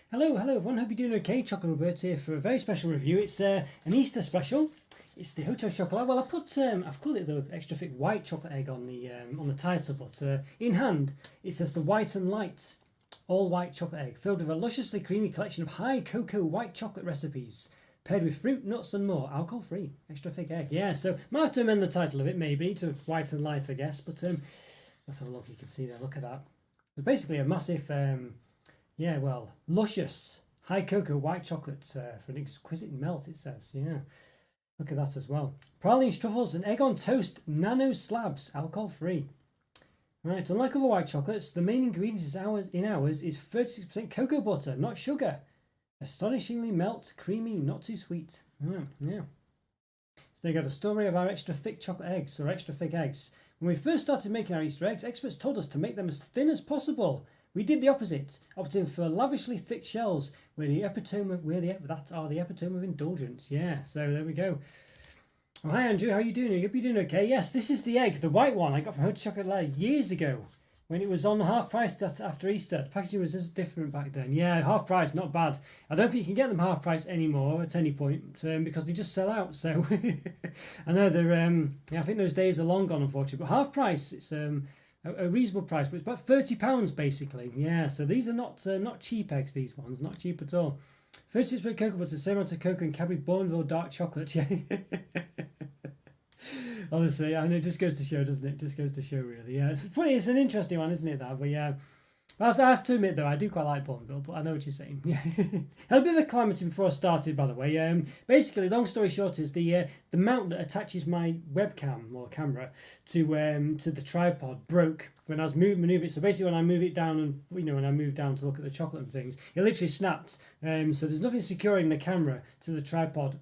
Hello, everyone. Hope you're doing okay. Chocolate Roberto here for a very special review. It's an Easter special. It's the Hotel Chocolat. Well, I've called it the extra thick white chocolate egg on the title, but in hand it says the white and light all white chocolate egg filled with a lusciously creamy collection of high cocoa white chocolate recipes paired with fruit, nuts, and more. Alcohol free, extra thick egg. Yeah, so might have to amend the title of it maybe to white and light, I guess. But let's have a look. You can see there. Look at that. It's basically a massive. Yeah, well, luscious high cocoa white chocolate for an exquisite melt, it says. Yeah, look at that as well. Praline truffles and egg on toast nano slabs, alcohol free. Right, unlike other white chocolates, the main ingredient is in ours is 36% cocoa butter, not sugar. Astonishingly melt, creamy, not too sweet. Yeah. So they got a story of our extra thick chocolate eggs, or extra thick eggs. When we first started making our Easter eggs, experts told us to make them as thin as possible. We did the opposite, opting for lavishly thick shells, where the epitome of indulgence. Yeah, so there we go. Oh, hi Andrew, how are you doing? I hope you're doing okay. Yes, this is the egg, the white one I got from Hotel Chocolat years ago, when it was on half price after Easter. The packaging was just different back then. Yeah, half price, not bad. I don't think you can get them half price anymore at any point because they just sell out. So I know they're I think those days are long gone, unfortunately. But half price, it's a reasonable price, but it's about £30 basically. Yeah, so these are not cheap eggs. These ones, not cheap at all. 36% cocoa butter, same amount of cocoa and Cadbury Bourneville dark chocolate. Yeah. Honestly, I know it just goes to show, doesn't it? It just goes to show, really. Yeah, it's funny. It's an interesting one, isn't it? That, but yeah. I have to admit, though, I do quite like Bourneville, but I know what you're saying. Yeah, had a bit of a calamity before I started, by the way. Basically, long story short, is the mount that attaches my webcam or camera to the tripod broke when I was moving it. So basically, when I move it down and when I move down to look at the chocolate and things, it literally snapped. So there's nothing securing the camera to the tripod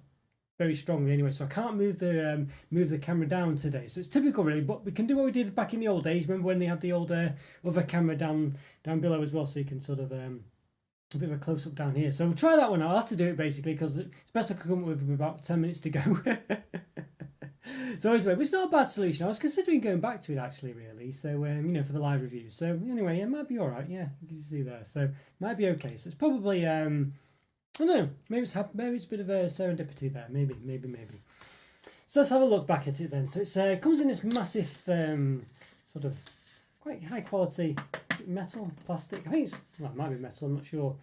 very strongly anyway, so I can't move the camera down today. So it's typical, really, but we can do what we did back in the old days. Remember when they had the old other camera down below as well, so you can sort of a bit of a close up down here. So we'll try that one out. I'll have to do it basically because it's best I could come up with about 10 minutes to go. So anyway, it's not a bad solution. I was considering going back to it actually, really. So for the live reviews. So anyway, it might be all right. Yeah, you can see there. So it might be okay. So it's probably I don't know, maybe it's a bit of a serendipity there, maybe. So let's have a look back at it then. So it comes in this massive, sort of quite high quality, is it metal, plastic? I think it might be metal, I'm not sure.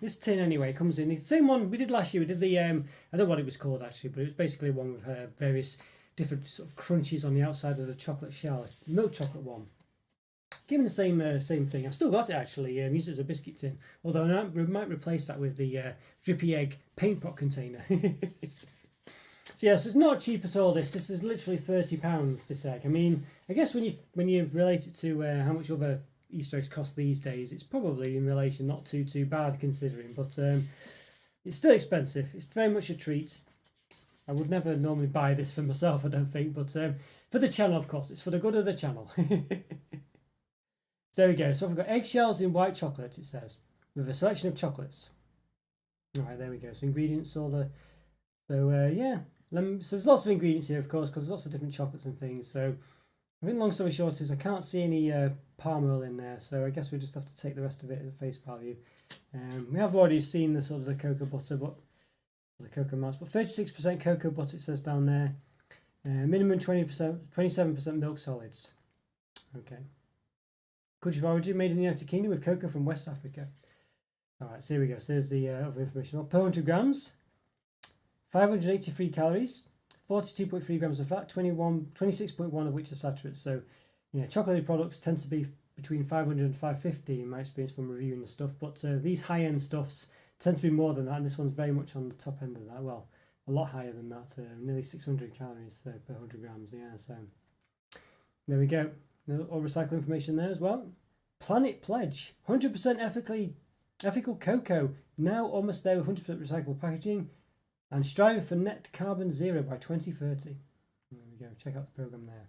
This tin anyway comes in the same one we did last year. We did the I don't know what it was called actually, but it was basically one with various different sort of crunchies on the outside of the chocolate shell, milk chocolate one. Given the same thing, I've still got it actually. Used it as a biscuit tin, although I might replace that with the drippy egg paint pot container. So yes, it's not cheap at all. This is literally £30. This egg. I mean, I guess when you relate it to how much other Easter eggs cost these days, it's probably in relation not too bad considering. But it's still expensive. It's very much a treat. I would never normally buy this for myself, I don't think, but for the channel, of course, it's for the good of the channel. So there we go. So I've got eggshells in white chocolate, it says, with a selection of chocolates. All right, there we go. So ingredients, yeah. So there's lots of ingredients here, of course, because there's lots of different chocolates and things. So I think long story short is I can't see any palm oil in there, so I guess we just have to take the rest of it at face value. We have already seen the sort of the cocoa butter, but the cocoa mass, but 36% cocoa butter it says down there. Minimum 27% milk solids. Okay. Country of origin, made in the United Kingdom with cocoa from West Africa. All right, so here we go. So there's the other information. Per 100 grams, 583 calories, 42.3 grams of fat, 26.1 of which are saturates. So, chocolatey products tend to be between 500 and 550 in my experience from reviewing the stuff. But these high-end stuffs tend to be more than that, and this one's very much on the top end of that. Well, a lot higher than that, nearly 600 calories per 100 grams. Yeah, so there we go. All recycled information there as well. Planet Pledge, 100% ethical cocoa, now almost there with 100% recyclable packaging, and striving for net carbon zero by 2030. There we go. Check out the program there.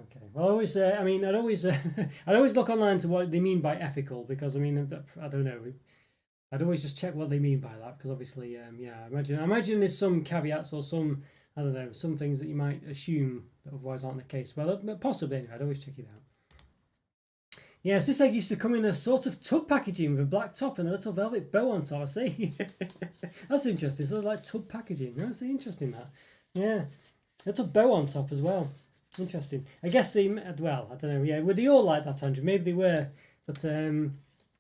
Okay. Well, I'd always look online to what they mean by ethical, because I don't know. I'd always just check what they mean by that, because obviously, I imagine there's some caveats or some. I don't know, some things that you might assume that otherwise aren't the case. Well, possibly anyway, I'd always check it out. Yes, this egg used to come in a sort of tub packaging with a black top and a little velvet bow on top. I see. That's interesting. Sort of like tub packaging. That's interesting, that. Yeah. A little bow on top as well. Interesting. I guess they, well, I don't know. Yeah, were they all like that, Andrew? Maybe they were. But,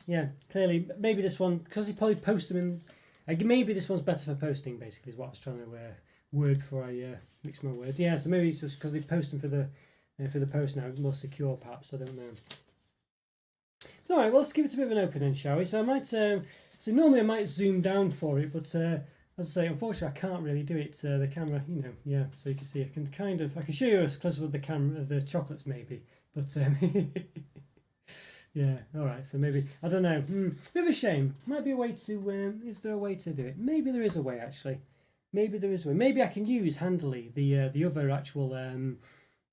yeah, clearly, maybe this one, because he probably posted them in, maybe this one's better for posting, basically, is what I was trying to word before I mix my words. Yeah, so maybe it's just because they post them for the post now. It's more secure, perhaps. I don't know. All right, well, let's give it a bit of an open then, shall we? So I might, so normally I might zoom down for it, but as I say, unfortunately, I can't really do it. The camera, you know, yeah. So you can see, I can show you as close with the camera, the chocolates maybe, but yeah. All right, so maybe I don't know. Bit of a shame. Might be a way to. Is there a way to do it? Maybe there is a way actually. Maybe there is a way. Maybe I can use handily the other actual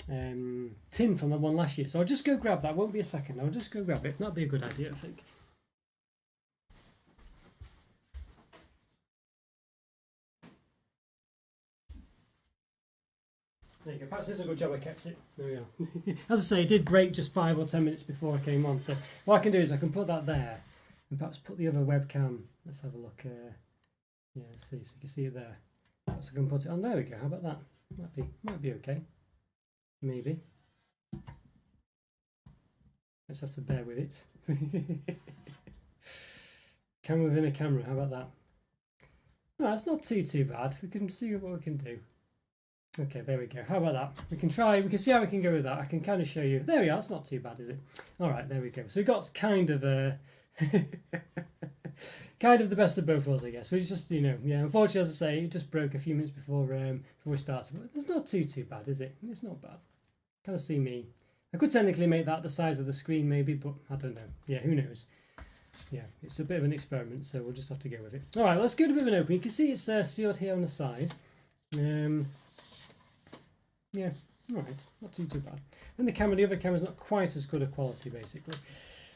tin from the one last year. So I'll just go grab that. Won't be a second. I'll just go grab it. That'd be a good idea, I think. There you go. Perhaps it's a good job I kept it. There we go. As I say, it did break just 5 or 10 minutes before I came on. So what I can do is I can put that there and perhaps put the other webcam. Let's have a look. Yeah, let's see. So you can see it there. Perhaps I can put it on. There we go. How about that? Might be okay. Maybe. Let's have to bear with it. Camera within a camera. How about that? No, it's not too bad. We can see what we can do. Okay, there we go. How about that? We can see how we can go with that. I can kind of show you. There we are. It's not too bad, is it? All right, there we go. So we got kind of a kind of the best of both worlds, I guess. We just, you know, yeah. Unfortunately, as I say, it just broke a few minutes before we started. But it's not too bad, is it? It's not bad. Kind of see me. I could technically make that the size of the screen, maybe, but I don't know. Yeah, who knows? Yeah, it's a bit of an experiment, so we'll just have to go with it. All right, let's give it a bit of an open. You can see it's sealed here on the side. Yeah, all right, not too bad. And the other camera's not quite as good a quality, basically.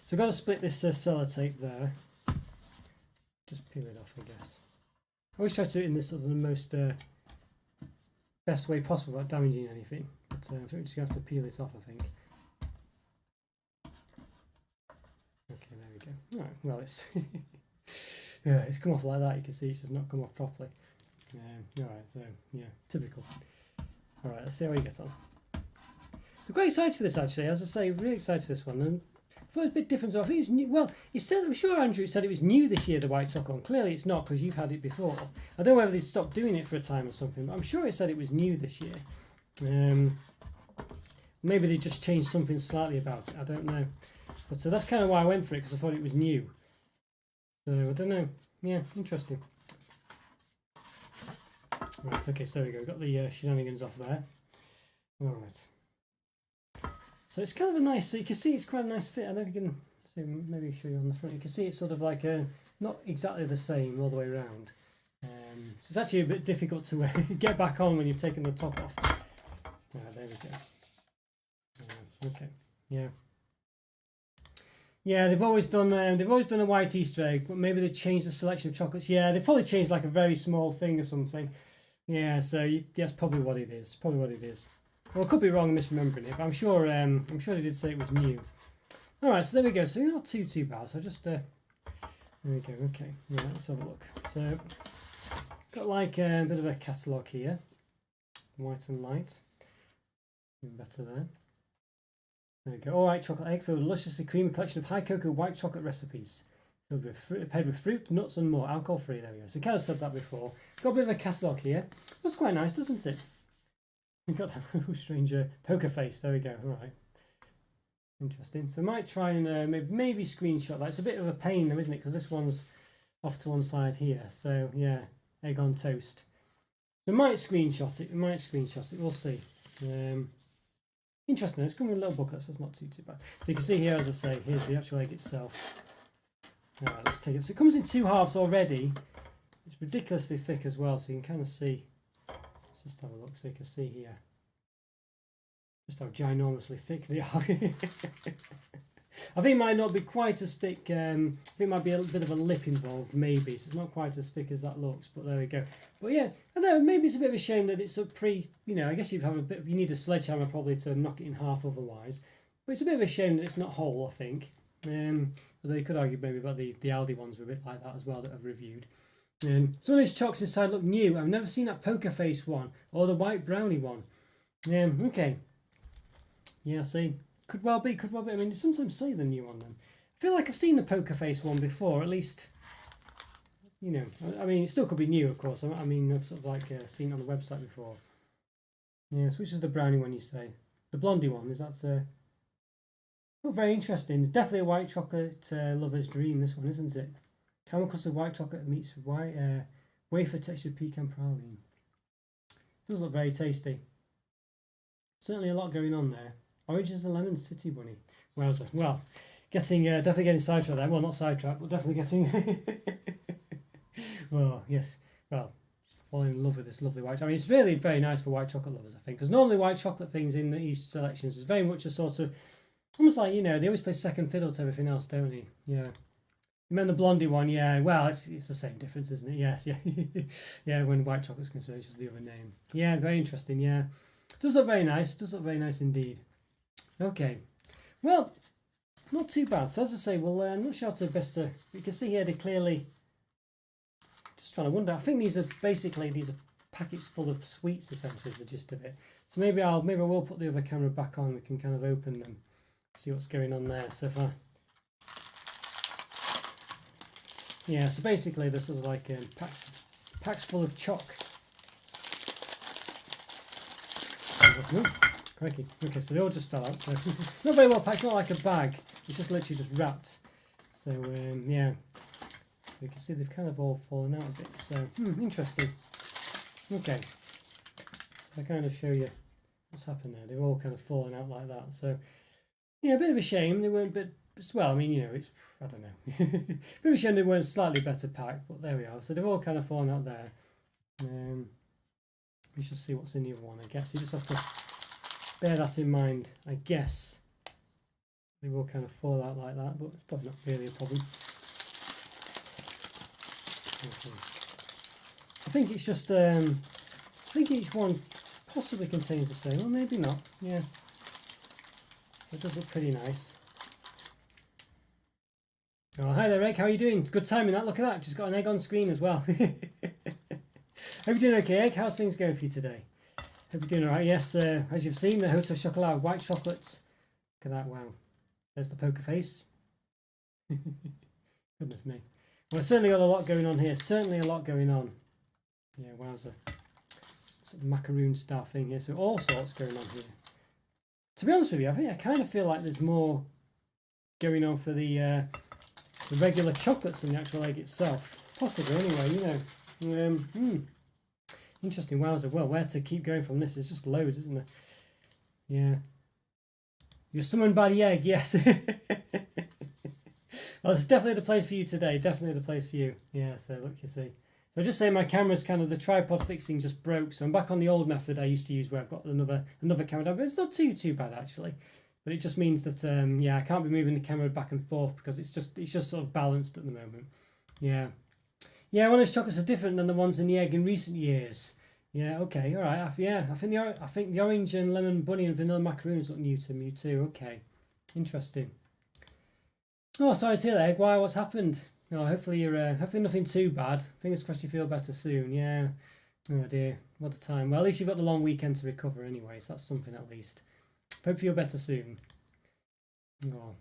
So I've got to split this sellotape there. Just peel it off, I guess. I always try to do it in this sort of the most best way possible without damaging anything. But I think we're just going to have to peel it off, I think. Okay, there we go. All right, well, it's yeah, it's come off like that. You can see it's just not come off properly. All right, so yeah, typical. All right, let's see how we get on. So quite excited for this, actually. As I say, really excited for this one. And I thought it was a bit different. So I think it was new. Well, I'm sure Andrew said it was new this year, the white chocolate. And clearly it's not, because you've had it before. I don't know whether they stopped doing it for a time or something, but I'm sure it said it was new this year. Maybe they just changed something slightly about it. I don't know. But so that's kind of why I went for it, because I thought it was new. So I don't know. Yeah, interesting. Right, okay, so there we go. We've got the shenanigans off there. All right. So it's kind of a nice, so you can see it's quite a nice fit. I don't know if you can see, maybe show you on the front. You can see it's sort of like not exactly the same all the way around. So it's actually a bit difficult to get back on when you've taken the top off. There we go. Okay, yeah. Yeah, they've always done a white Easter egg, but maybe they changed the selection of chocolates. Yeah, they probably changed like a very small thing or something. Yeah, so that's probably what it is. Probably what it is. Well, I could be wrong and misremembering it, but I'm sure they did say it was new. All right, so there we go. So not too bad. So just there we go. Okay, yeah, let's have a look. So got like a bit of a catalogue here, white and light. Even better there. There we go. All right, chocolate egg filled with lusciously creamy collection of high cocoa white chocolate recipes. Filled with paired with fruit, nuts, and more. Alcohol free. There we go. So we kind of said that before. Got a bit of a catalogue here. That's quite nice, doesn't it? We've got that strange poker face. There we go. All right. Interesting. So I might try and maybe screenshot that. It's a bit of a pain though, isn't it? Because this one's off to one side here. So yeah, egg on toast. So we might screenshot it. We'll see. Interesting. It's come with a little booklet, so it's not too bad. So you can see here, as I say, here's the actual egg itself. All right, let's take it. So it comes in 2 halves already. It's ridiculously thick as well, so you can kind of see. Let's just have a look so you can see here just how ginormously thick they are. I think it might not be quite as thick. I think it might be a bit of a lip involved, maybe. So it's not quite as thick as that looks, but there we go. But yeah, I know maybe it's a bit of a shame that it's a I guess you'd have you need a sledgehammer probably to knock it in half otherwise. But it's a bit of a shame that it's not whole, I think. Although you could argue maybe about the Aldi ones were a bit like that as well that I've reviewed. Some of these chocks inside look new. I've never seen that poker face one or the white brownie one. Okay. Yeah, see. Could well be. I mean, they sometimes say the new on them. I feel like I've seen the poker face one before, at least. You know, I mean, it still could be new, of course. I mean, I've sort of like seen it on the website before. Yes, which is the brownie one you say? The blondie one, is that... Oh, very interesting. It's definitely a white chocolate lover's dream, this one, isn't it? Caramel custard white chocolate meets white wafer textured pecan praline. Does look very tasty. Certainly a lot going on there. Oranges and lemons city bunny. Wowzer. Well, definitely getting sidetracked there. Well, not sidetracked, but definitely getting... Well, yes. Well, falling in love with this lovely white. I mean, it's really very nice for white chocolate lovers, I think, because normally white chocolate things in these selections is very much a sort of almost like, you know, they always play second fiddle to everything else, don't they? Yeah. You meant the blondie one, yeah. Well, it's the same difference, isn't it? Yes, yeah. Yeah, when white chocolate's concerned, it's just the other name. Yeah, very interesting, yeah. Does look very nice. Does look very nice indeed. Okay. Well, not too bad. So as I say, we'll not sure to best to... You can see here they're clearly... Just trying to wonder. I think these are packets full of sweets, essentially, is the gist of it. So maybe I will put the other camera back on. We can kind of open them, see what's going on there. So if I... Yeah, so basically they're sort of like packs full of choc. Oh, crikey. Okay, so they all just fell out. So not very well packed, not like a bag. It's just literally just wrapped. So yeah, so you can see they've kind of all fallen out a bit. So interesting. Okay, so I kind of show you what's happened there. They've all kind of fallen out like that. So yeah, a bit of a shame. They weren't, but well, I mean, you know, it's, I don't know. Bit of a shame they weren't slightly better packed, but there we are. So they've all kind of fallen out there. We should see what's in the other one, I guess. You just have to bear that in mind, I guess. They will kind of fall out like that, but it's probably not really a problem. Okay. I think it's just, I think each one possibly contains the same, or maybe not, yeah. So it does look pretty nice. Oh, hi there, Egg. How are you doing? It's good timing that. Look at that. Just got an egg on screen as well. Hope you're doing okay, Egg. How's things going for you today? Hope you're doing all right. Yes, as you've seen, the Hotel Chocolat white chocolates. Look at that. Wow. There's the poker face. Goodness me. Well, certainly got a lot going on here. Certainly a lot going on. Yeah, wowzer. Sort of macaroon style thing here. So all sorts going on here. To be honest with you, I kind of feel like there's more going on for the regular chocolates than the actual egg itself. Possibly, anyway, you know. Interesting, wowzer. Well, where to keep going from this? There's just loads, isn't there? Yeah. You're summoned by the egg, yes. Well, it's definitely the place for you today. Definitely the place for you. Yeah, so look, you see. So I just say my camera's kind of, the tripod fixing just broke. So I'm back on the old method I used to use where I've got another camera down. But it's not too bad, actually. But it just means that, yeah, I can't be moving the camera back and forth because it's just sort of balanced at the moment. Yeah. Yeah, one of those chocolates are different than the ones in the egg in recent years. Yeah, okay, all right. Yeah, I think the orange and lemon bunny and vanilla macaroons look new to me too. Okay, interesting. Oh, sorry to hear that, Egg. Why? What's happened? Oh, hopefully you're hopefully nothing too bad. Fingers crossed you feel better soon. Yeah. Oh dear, what a time. Well, at least you've got the long weekend to recover anyway, so that's something at least. Hope you feel better soon. Oh.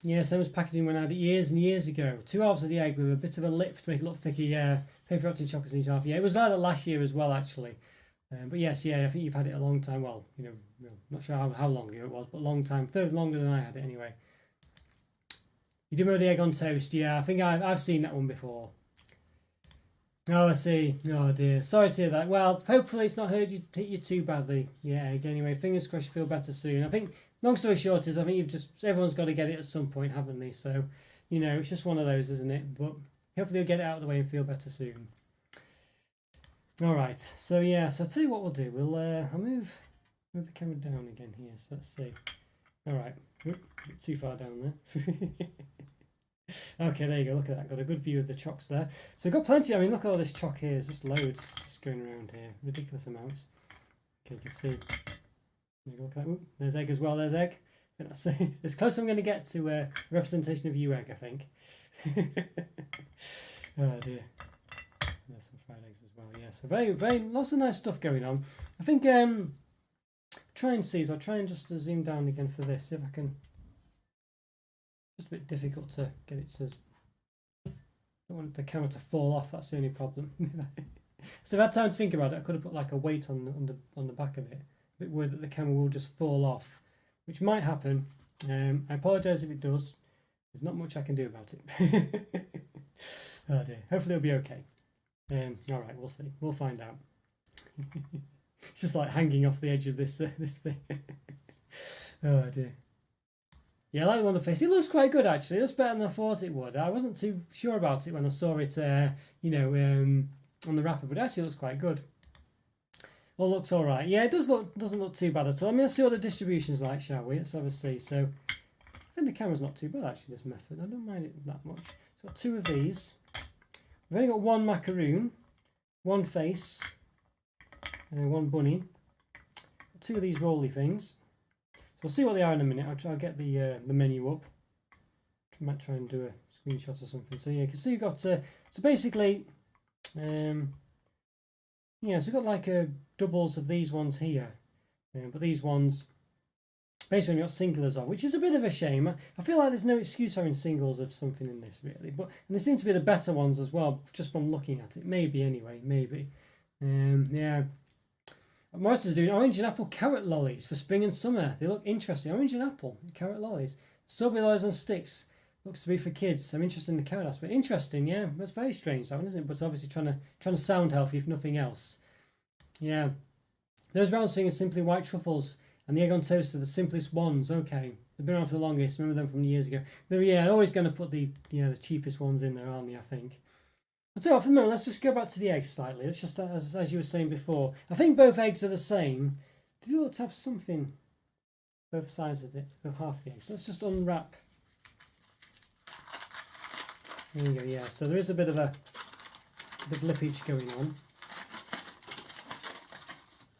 Yeah, Sam's packaging went out years and years ago. 2 halves of the egg with a bit of a lip to make it look thicker. Yeah, paper wrapped in chocolates in each half. Yeah, it was like that last year as well, actually. But yes, yeah, I think you've had it a long time. Well, you know, not sure how long ago it was, but a long time. Third longer than I had it anyway. You do remember the egg on toast? Yeah, I think I've seen that one before. Oh, I see. Oh dear. Sorry to hear that. Well, hopefully it's not hit you too badly. Yeah, egg. Anyway, fingers crossed you feel better soon. I think, long story short is, I think everyone's got to get it at some point, haven't they? So, you know, it's just one of those, isn't it? But hopefully you'll get it out of the way and feel better soon. All right. So yeah. So I'll tell you what we'll do. I'll move the camera down again here. So let's see. All right. Oop, too far down there. Okay, there you go. Look at that. Got a good view of the chocks there. So got plenty. I mean, look at all this choc here. There's just loads just going around here. Ridiculous amounts. Okay, you can see. There you go, look at that. Ooh, there's egg as well. There's egg. think that's as close as I'm going to get to a representation of you egg, I think. Oh dear. There's some fried eggs as well. Yeah, so very lots of nice stuff going on. I think try and see. So I'll try and just zoom down again for this. See if I can. Just a bit difficult to get it to. I don't want the camera to fall off. That's the only problem. So if I had time to think about it, I could have put like a weight on the back of it. A bit worried that the camera will just fall off, which might happen. I apologise if it does. There's not much I can do about it. Oh dear. Hopefully it'll be okay. All right, we'll see. We'll find out. It's just like hanging off the edge of this this thing. Oh dear. Yeah, I like the one on the face. It looks quite good actually. It looks better than I thought it would. I wasn't too sure about it when I saw it, you know, on the wrapper, but it actually looks quite good. Well, looks all right. Yeah, it doesn't look too bad at all. I mean, let's see what the distribution's like, shall we? Let's have a see. So, I think the camera's not too bad actually. This method, I don't mind it that much. So, got 2 of these. We've only got 1 macaroon, 1 face, and 1 bunny. 2 of these rolly things. So we'll see what they are in a minute. I'll get the menu up. I might try and do a screenshot or something. So yeah, you can see you've got so basically, yeah. So we've got like doubles of these ones here, but these ones basically we've got singulars of, which is a bit of a shame. I feel like there's no excuse having singles of something in this really, but and they seem to be the better ones as well, just from looking at it. Maybe anyway, maybe. Yeah. Morris is doing orange and apple carrot lollies for spring and summer. They look interesting. Orange and apple carrot lollies. Strawberry lollies on sticks. Looks to be for kids. I'm interested in the carrot aspect. Interesting, yeah. That's very strange, that one, isn't it? But it's obviously trying to sound healthy, if nothing else. Yeah. Those round things are simply white truffles, and the egg on toast are the simplest ones. Okay, they've been around for the longest. Remember them from years ago. They're always going to put the the cheapest ones in there, aren't they? I think. I'll tell you what, for the moment, let's just go back to the eggs slightly. Let's just, as you were saying before, I think both eggs are the same. They do look to have something, both sides of it, both half the eggs. Let's just unwrap. There we go, yeah. So there is a bit of lippage going on.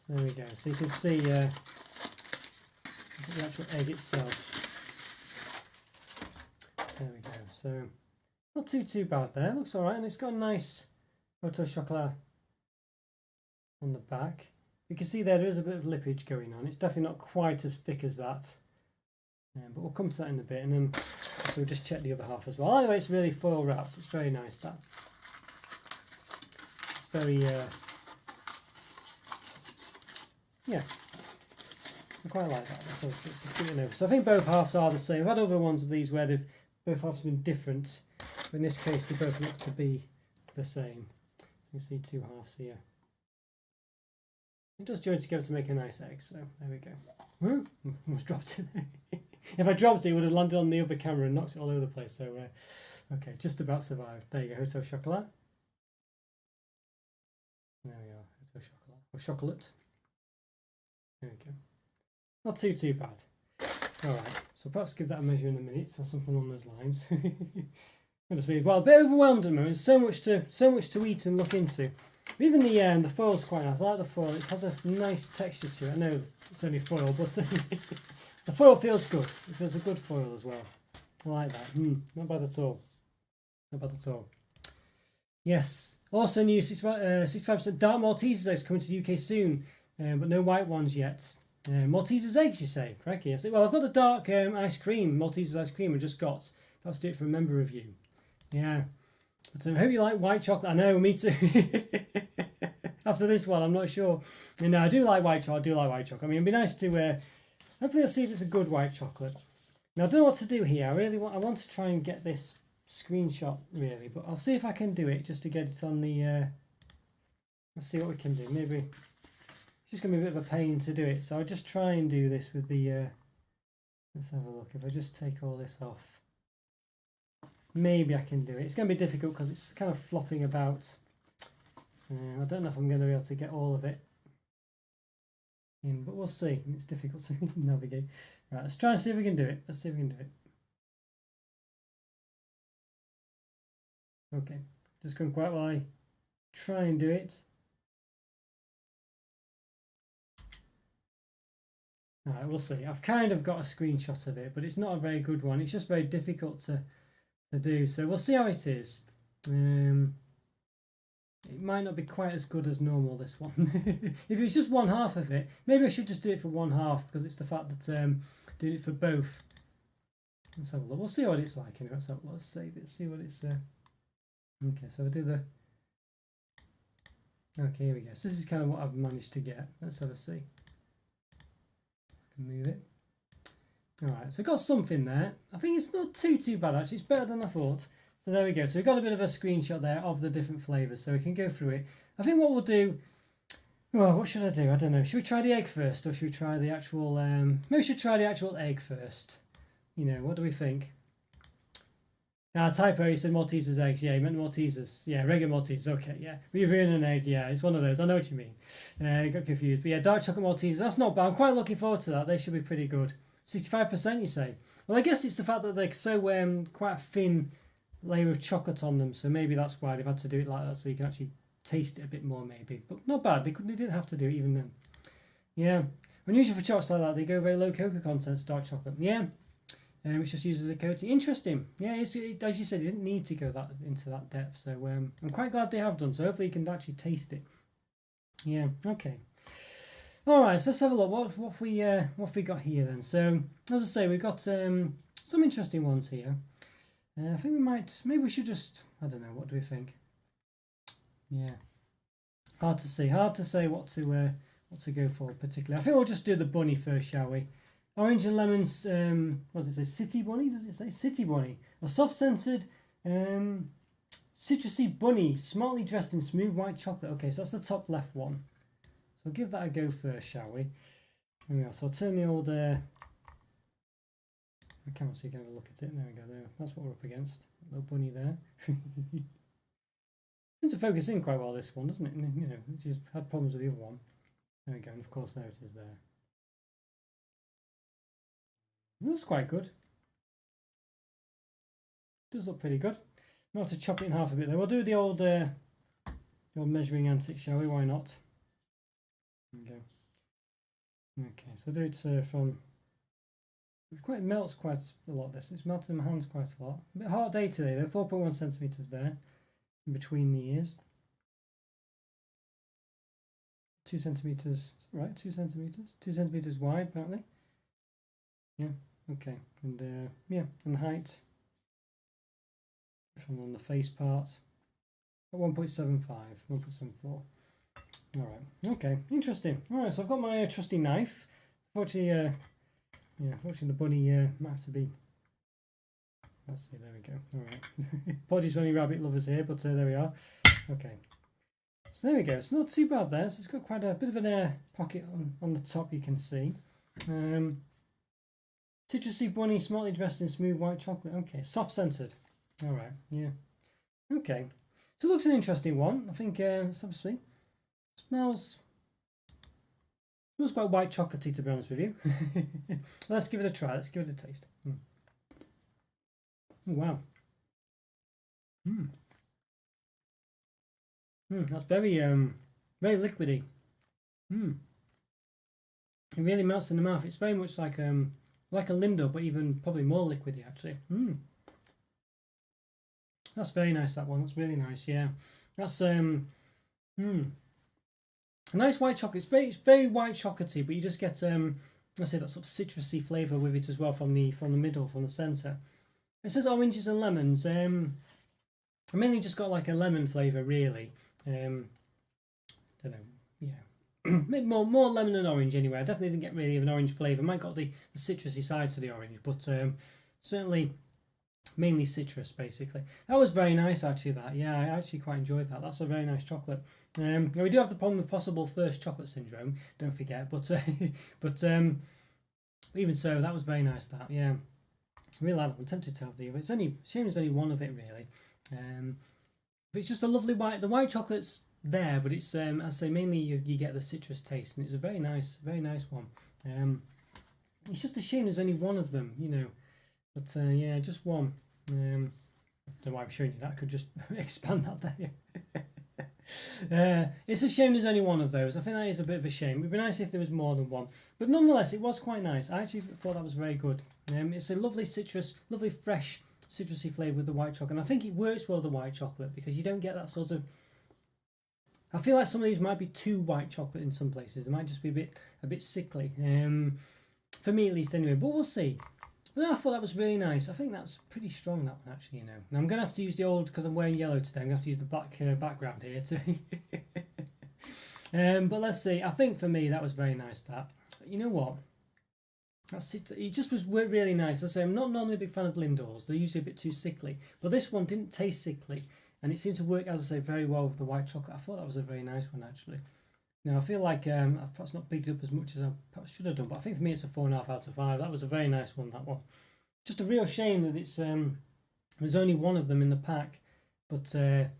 There we go. So you can see the actual egg itself. There we go. So not too bad there. Looks all right, and it's got a nice Hotel Chocolat on the back. You can see there is a bit of lippage going on. It's definitely not quite as thick as that, but we'll come to that in a bit. And then so we'll just check the other half as well. Anyway, it's really foil wrapped. It's very nice. That it's very yeah. I quite like that. So it's good to know. So I think both halves are the same. I've had other ones of these where both halves have been different. But in this case, they both look to be the same. So you can see 2 halves here. It does join together to make a nice egg, so there we go. Almost dropped it. If I dropped it, it would have landed on the other camera and knocked it all over the place. So, okay, just about survived. There you go, Hotel Chocolat. There we are, Hotel Chocolat. Or chocolate. There we go. Not too bad. Alright, so perhaps give that a measure in a minute, or something along those lines. Well, a bit overwhelmed at the moment. There's so much to eat and look into. Even the foil's quite nice. I like the foil. It has a nice texture to it. I know it's only foil, but the foil feels good. It feels a good foil as well. I like that. Not bad at all. Not bad at all. Yes. Also new 65% dark Maltesers eggs coming to the UK soon, but no white ones yet. Maltesers eggs, you say? Crikey. I say, well, I've got the dark ice cream, Maltesers ice cream I just got. Perhaps do it for a member review. Yeah. But I hope you like white chocolate. I know, me too. After this one, I'm not sure. And no, I do like white chocolate. I mean, it'd be nice to. Hopefully, I'll see if it's a good white chocolate. Now, I don't know what to do here. I want to try and get this screenshot really, but I'll see if I can do it just to get it on the. Let's see what we can do. Maybe it's just gonna be a bit of a pain to do it. So I'll just try and do this with the. Let's have a look. If I just take all this off. Maybe I can do it. It's going to be difficult because it's kind of flopping about. I don't know if I'm going to be able to get all of it in, but we'll see. It's difficult to navigate. Right, let's try and see if we can do it. Let's see if we can do it. Okay, just going quiet while I try and do it. All right, we'll see. I've kind of got a screenshot of it, but it's not a very good one. It's just very difficult to do. So we'll see how it is. It might not be quite as good as normal, this one. If it's just one half of it, maybe I should just do it for one half, because it's the fact that doing it for both. Let's have a look. We'll see what it's like. Anyway, let's have a look. Let's save it. See what it's. Okay, so I do the. Okay, here we go. So this is kind of what I've managed to get. Let's have a see. I can move it. All right, so I got something there. I think it's not too bad actually. It's better than I thought. So there we go. So we've got a bit of a screenshot there of the different flavours, so we can go through it. I think what we'll do. Well, what should I do? I don't know. Should we try the egg first, or should we try the actual? Maybe we should try the actual egg first. You know, what do we think? Typo, he said Maltesers eggs. Yeah, he meant Maltesers. Yeah, regular Maltesers. Okay, yeah. We've in an egg. Yeah, it's one of those. I know what you mean. Got confused. But yeah, dark chocolate Maltesers. That's not bad. I'm quite looking forward to that. They should be pretty good. 65%, you say? Well, I guess it's the fact that they're so quite a thin layer of chocolate on them. So maybe that's why they've had to do it like that, so you can actually taste it a bit more, maybe. But not bad. They didn't have to do it even then. Yeah. Unusual for chocolates like that, they go very low cocoa content, dark chocolate. Yeah. Which just uses a coating. Interesting. Yeah, as you said, you didn't need to go into that depth. So I'm quite glad they have done. So hopefully you can actually taste it. Yeah. Okay. All right. So let's have a look. What have we got here then? So as I say, we've got some interesting ones here. I think maybe we should just. I don't know. What do we think? Yeah. Hard to say. Hard to say what to go for particularly. I think we'll just do the bunny first, shall we? Orange and lemons, what does it say? City bunny? Does it say city bunny? A soft-scented, citrusy bunny, smartly dressed in smooth white chocolate. Okay, so that's the top left one. So we'll give that a go first, shall we? There we go. So I'll turn the old the camera so you can have a look at it. There we go. There, that's what we're up against. A little bunny there. Seems to focus in quite well, this one, doesn't it? You know, which had problems with the other one. There we go. And of course, there it is there. Looks quite good. Does look pretty good. Might have to chop it in half a bit though. We'll do the old measuring antics, shall we? Why not? There we go. Okay, so I'll do it from. It melts quite a lot. This it's melted in my hands quite a lot. A bit hot day today though. 4.1 centimeters there, in between the ears. 2 centimeters. Is that right? 2 centimeters. 2 centimeters wide apparently. Yeah, okay, and yeah, and height on the face part at 1.75, 1.74. All right, okay, interesting. All right, so I've got my trusty knife. Fortunately, yeah, fortunately the bunny might have to be. Let's see, there we go. All right, apologies for any rabbit lovers here, but there we are. Okay, so there we go. It's not too bad there. So it's got quite a bit of an air pocket on the top. You can see. Citrusy bunny, smartly dressed in smooth white chocolate. Okay, soft-scented. All right, yeah. Okay, so it looks an interesting one. I think it's obviously smells quite white chocolatey, to be honest with you. Let's give it a try. Let's give it a taste. Oh, wow. That's very very liquidy. It really melts in the mouth. It's very much like a Lindo, but even probably more liquidy actually. That's very nice, that one. That's really nice. Yeah, that's a nice white chocolate. It's very white chocolatey, but you just get let's say that sort of citrusy flavour with it as well from the middle, from the centre. It says oranges and lemons. I mainly just got like a lemon flavour really. Don't know. Yeah. more lemon than orange anyway. I definitely didn't get really an orange flavour. Might got the citrusy side to the orange, but certainly mainly citrus basically. That was very nice actually. That, yeah, I actually quite enjoyed that. That's a very nice chocolate. We do have the problem with possible first chocolate syndrome, don't forget, but even so, that was very nice. That, yeah, I really like that. I'm tempted to have the other. It's only shame there's only one of it really. But it's just a lovely white. The white chocolate's there, but it's I say mainly you get the citrus taste, and it's a very nice one. It's just a shame there's only one of them, you know. But yeah, just one. I don't know why I'm showing you that. I could just expand that there. It's a shame there's only one of those. I think that is a bit of a shame. It would be nice if there was more than one. But nonetheless, it was quite nice. I actually thought that was very good. It's a lovely lovely fresh citrusy flavour with the white chocolate. And I think it works well with the white chocolate because you don't get that sort of... I feel like some of these might be too white chocolate in some places. It might just be a bit sickly. For me at least anyway. But we'll see. But no, I thought that was really nice. I think that's pretty strong, that one, actually, you know. Now, I'm going to have to use the old, because I'm wearing yellow today, I'm going to have to use the black background here too. But let's see. I think for me, that was very nice, that. You know what? It just was really nice. I say, I'm not normally a big fan of Lindors. They're usually a bit too sickly. But this one didn't taste sickly. And it seemed to work, as I say, very well with the white chocolate. I thought that was a very nice one, actually. Now, I feel like I've perhaps not picked it up as much as I perhaps should have done, but I think for me it's a 4.5 out of 5. That was a very nice one, that one. Just a real shame that it's there's only one of them in the pack, but that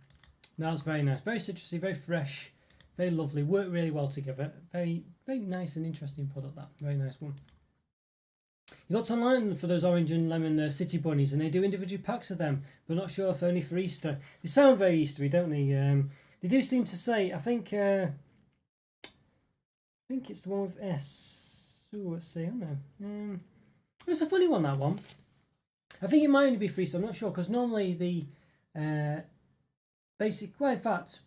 was very nice. Very citrusy, very fresh, very lovely. Worked really well together. Very, very nice and interesting product, that. Very nice one. You got online for those orange and lemon city bunnies, and they do individual packs of them, but not sure if only for Easter. They sound very Eastery, don't they? They do seem to say, I think it's the one with S. Ooh, let's see. I don't know. It's a funny one, that one. I think it might only be free, so I'm not sure, because normally the well, in fact,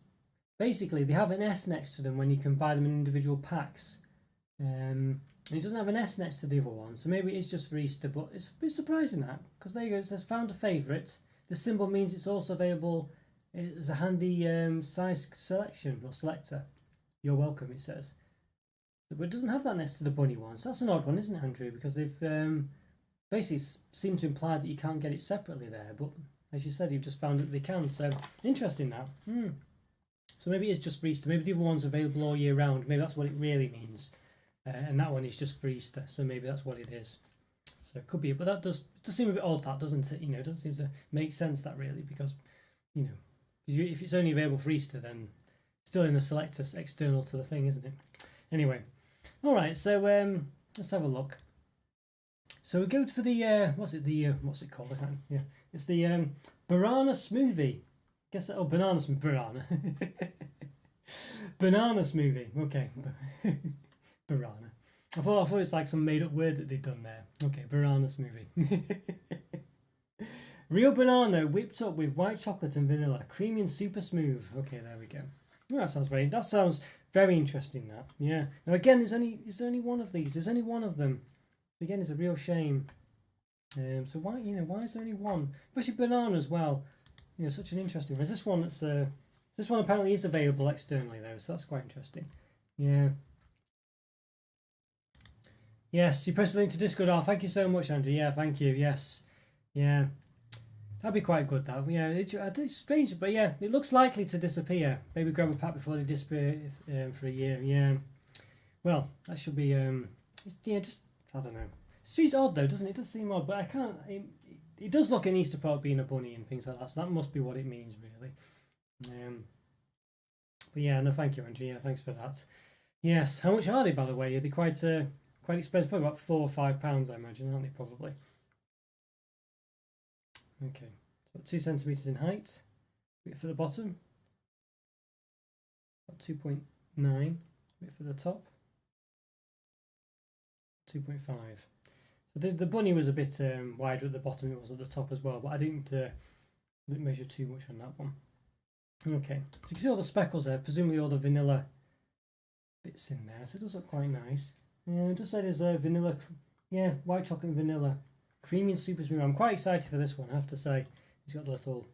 basically they have an S next to them when you can buy them in individual packs. And it doesn't have an S next to the other one, so maybe it is just for Easter, but it's a bit surprising that, because there you go, it says found a favourite. The symbol means it's also available as a handy size selection or selector. You're welcome, it says. But it doesn't have that next to the bunny one, so that's an odd one, isn't it, Andrew? Because they've basically seemed to imply that you can't get it separately there, but as you said, you've just found that they can, so interesting now. So maybe it's just for Easter, maybe the other one's available all year round, maybe that's what it really means, and that one is just for Easter, so maybe that's what it is. So it could be, but that does seem a bit odd, that, doesn't it? You know, it doesn't seem to make sense, that, really, because, you know, if it's only available for Easter, then it's still in the selector external to the thing, isn't it? Anyway. Alright, so let's have a look. So we go for the what's it called? It's the banana smoothie. Guess that, banana banana smoothie. Okay, banana. I thought it's like some made up word that they'd done there. Okay, banana smoothie. Real banana whipped up with white chocolate and vanilla, creamy and super smooth. Okay, there we go. Well, that sounds very interesting, that. Yeah. Now again, is there only one of these? There's only one of them. Again, it's a real shame. So why is there only one? Especially banana as well. You know, such an interesting one. Is this one that's this one apparently is available externally though, so that's quite interesting. Yeah. Yes, you pressed the link to Discord. Oh, thank you so much, Andrew. Yeah, thank you. Yes. Yeah. That'd be quite good, that. Yeah, it's strange, but yeah, it looks likely to disappear. Maybe grab a pack before they disappear for a year. Yeah. Well, that should be. Just I don't know. It seems odd though, doesn't it? It does seem odd, but I can't. It does look an Easter product being a bunny and things like that. So that must be what it means, really. But yeah, no, thank you, Andrew. Yeah, thanks for that. Yes. How much are they, by the way? Are they quite expensive? Probably about £4 or £5, I imagine, aren't they? Probably. Okay, so 2 centimeters in height. Width for the bottom. About 2.9. Width for the top. 2.5. So the bunny was a bit wider at the bottom. It was at the top as well, but I didn't measure too much on that one. Okay, so you can see all the speckles there. Presumably all the vanilla bits in there. So it does look quite nice. Just say there's vanilla. Yeah, white chocolate and vanilla. Creamy and super smooth. I'm quite excited for this one, I have to say. It's got the little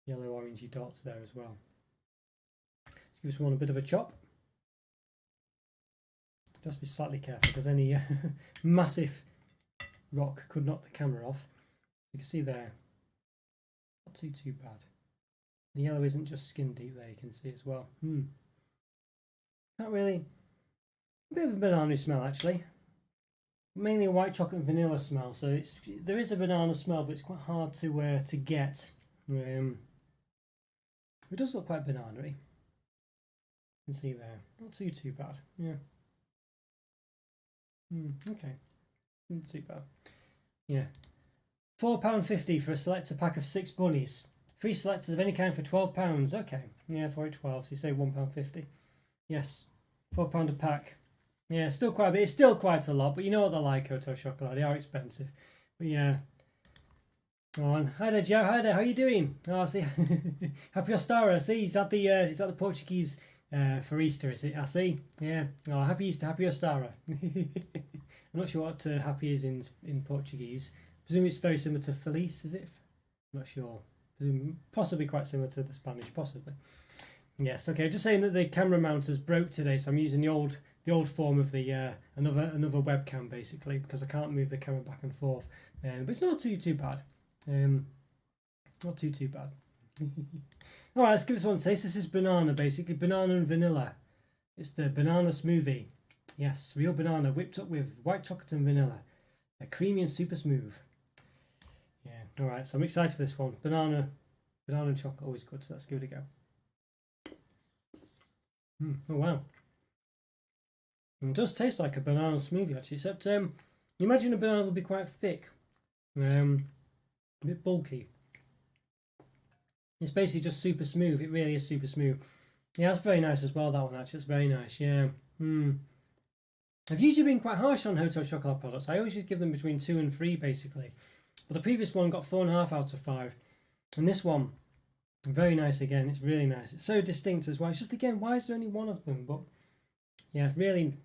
yellow orangey dots there as well. Let's give this one a bit of a chop. Just be slightly careful because any massive rock could knock the camera off. You can see there, not too bad. The yellow isn't just skin deep there, you can see as well. Not really. A bit of a banana smell actually. Mainly a white chocolate and vanilla smell, so there is a banana smell, but it's quite hard to get. It does look quite banana-y. You can see there, not too bad. Yeah. Okay, not too bad. Yeah. £4.50 for a selector pack of 6 bunnies. Free selectors of any kind for £12. Okay, yeah, for each 12, so you say £1.50. Yes, £4 a pack. Yeah, still quite a bit. It's still quite a lot, but you know what they're like, Hotel Chocolat. They are expensive. But yeah. On. Hi there, Joe. Hi there. How are you doing? Oh, I see. Happy Ostara. See, is that the Portuguese for Easter? Is it? I see. Yeah. Oh, happy Easter. Happy Ostara. I'm not sure what happy is in Portuguese. I presume it's very similar to Feliz. Is it? I'm not sure. Possibly quite similar to the Spanish. Possibly. Yes. Okay. Just saying that the camera mount has broke today, so I'm using the old form of the another webcam basically because I can't move the camera back and forth. But it's not too bad. Not too bad. All right, let's give this one a taste. This is banana, basically banana and vanilla. It's the banana smoothie. Yes, real banana whipped up with white chocolate and vanilla. Creamy and super smooth. Yeah. All right, so I'm excited for this one. Banana and chocolate, always good. So let's give it a go. Oh wow. It does taste like a banana smoothie actually, except you imagine a banana will be quite thick. A bit bulky. It's basically just super smooth. It really is super smooth. Yeah, that's very nice as well, that one actually. It's very nice, yeah. I've usually been quite harsh on Hotel Chocolat products. I always just give them between 2 and 3 basically. But the previous one got 4.5 out of 5. And this one, very nice again. It's really nice. It's so distinct as well. It's just, again, why is there only one of them? But yeah, really,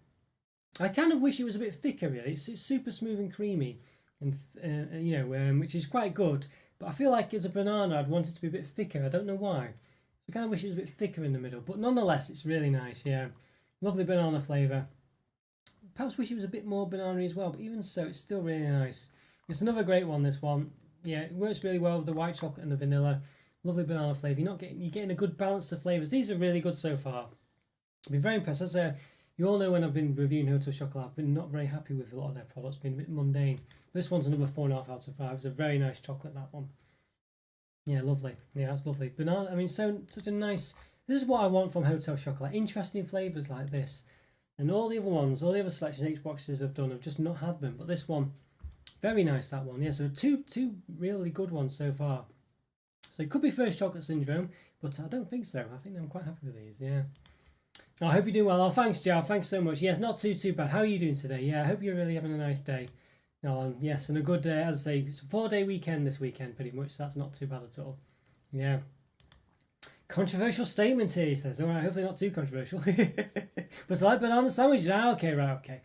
I kind of wish it was a bit thicker really. It's super smooth and creamy. And which is quite good, but I feel like as a banana I'd want it to be a bit thicker. I don't know why. So I kind of wish it was a bit thicker in the middle, but nonetheless it's really nice. Yeah, lovely banana flavour. Perhaps wish it was a bit more banana as well, but even so it's still really nice. It's another great one, this one. Yeah, it works really well with the white chocolate and the vanilla. Lovely banana flavour. You're getting a good balance of flavours. These are really good so far. I've been very impressed. As you all know, when I've been reviewing Hotel Chocolat, I've been not very happy with a lot of their products, been a bit mundane. This one's another 4.5 out of 5. It's a very nice chocolate, that one. Yeah, lovely. Yeah, that's lovely. Banana, I mean, such a nice... This is what I want from Hotel Chocolat. Interesting flavours like this. And all the other ones, all the other selection H-boxes I've done, have just not had them. But this one, very nice, that one. Yeah, so two really good ones so far. So it could be first chocolate syndrome, but I don't think so. I think I'm quite happy with these, yeah. I hope you're doing well. Oh, thanks, Joe. Thanks so much. Yes, not too bad. How are you doing today? Yeah, I hope you're really having a nice day. Yes, and a good, as I say, it's a 4-day weekend this weekend, pretty much. So that's not too bad at all. Yeah. Controversial statement here, he says. All right, hopefully not too controversial. But I like banana sandwiches. Okay, right, okay.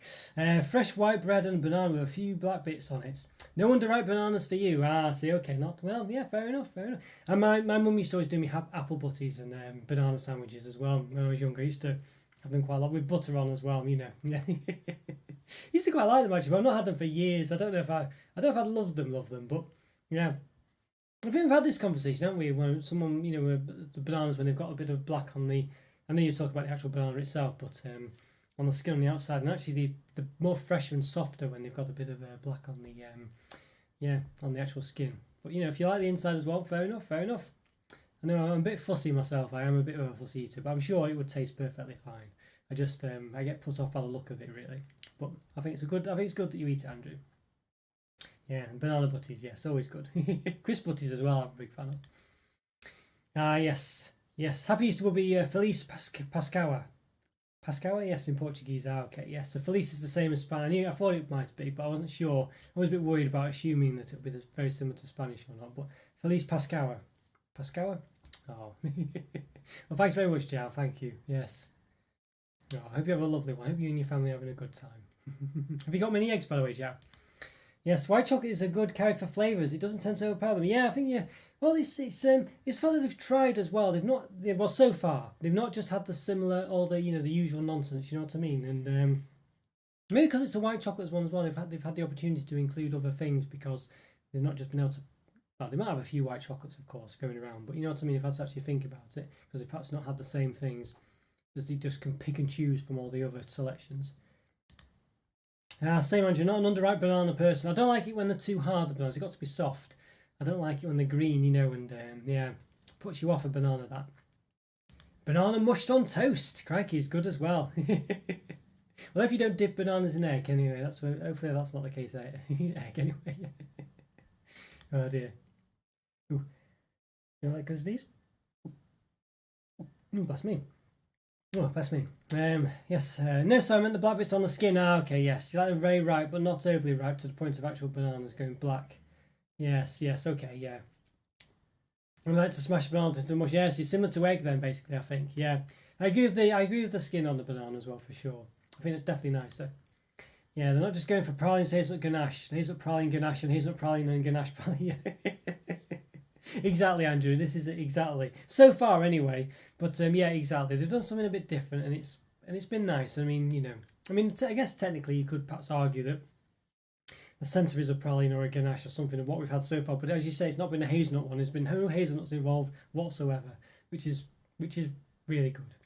Fresh white bread and banana with a few black bits on it. No underripe bananas for you. See, okay, not well. Yeah, fair enough. And my mum used to always do me apple butties and banana sandwiches as well when I was younger. I used to have them quite a lot with butter on as well. You know. Yeah. Used to quite like them actually, but I've not had them for years. I don't know if I'd love them, but yeah. I think we've had this conversation, haven't we? When someone, the bananas when they've got a bit of black on the. I know you talk about the actual banana itself, but on the skin on the outside, and actually the more fresher and softer when they've got a bit of black on the on the actual skin. But if you like the inside as well, fair enough. I know I'm a bit fussy myself. I am a bit of a fussy eater, but I'm sure it would taste perfectly fine. I just I get put off by the look of it really. But I think it's good that you eat it, Andrew. Yeah, and banana butties, yes, always good. Crisp butties as well, I'm a big fan of. Yes. Happy Easter will be Feliz Pascua. Pascua, yes, in Portuguese. Okay, yes. So Feliz is the same as Spanish. I thought it might be, but I wasn't sure. I was a bit worried about assuming that it would be very similar to Spanish or not. But Feliz Pascua. Pascua? Oh. Well, thanks very much, Jao. Thank you. Yes. Oh, I hope you have a lovely one. I hope you and your family are having a good time. Have you got many eggs, by the way, Jao? Yes, white chocolate is a good carry for flavours. It doesn't tend to overpower them. Yeah, I think Well, it's fun that they've tried as well. So far they've not just had the similar or the the usual nonsense. You know what I mean? And maybe because it's a white chocolate one as well. They've had the opportunity to include other things because they've not just been able to. Well, they might have a few white chocolates, of course, going around, but you know what I mean. They've had to actually think about it because they've perhaps not had the same things as they just can pick and choose from all the other selections. Same Andrew, not an underripe banana person. I don't like it when they're too hard, the bananas. They've got to be soft. I don't like it when they're green, and puts you off a banana, that. Banana mushed on toast. Crikey, is good as well. Well, if you don't dip bananas in egg, anyway, hopefully that's not the case. Egg, anyway. Oh dear. Ooh. You like these? Bless me. Oh, bless me. Yes. No, so I meant the black bits on the skin. Ah, okay, yes. You like them very ripe, but not overly ripe to the point of actual bananas going black. Yes, yes, okay, yeah. I like to smash banana into mush. Yes, it's similar to egg then, basically. I think. Yeah, I agree with the skin on the banana as well for sure. I think it's definitely nicer. Yeah, they're not just going for pralines, hazelnut ganache, hazelnut praline ganache, and hazelnut praline and ganache praline. Exactly, Andrew. This is it exactly so far, anyway. But yeah, exactly. They've done something a bit different, and it's been nice. I mean, I guess technically you could perhaps argue that the centre is a praline or a ganache or something of what we've had so far. But as you say, it's not been a hazelnut one. There's been no hazelnuts involved whatsoever, which is really good.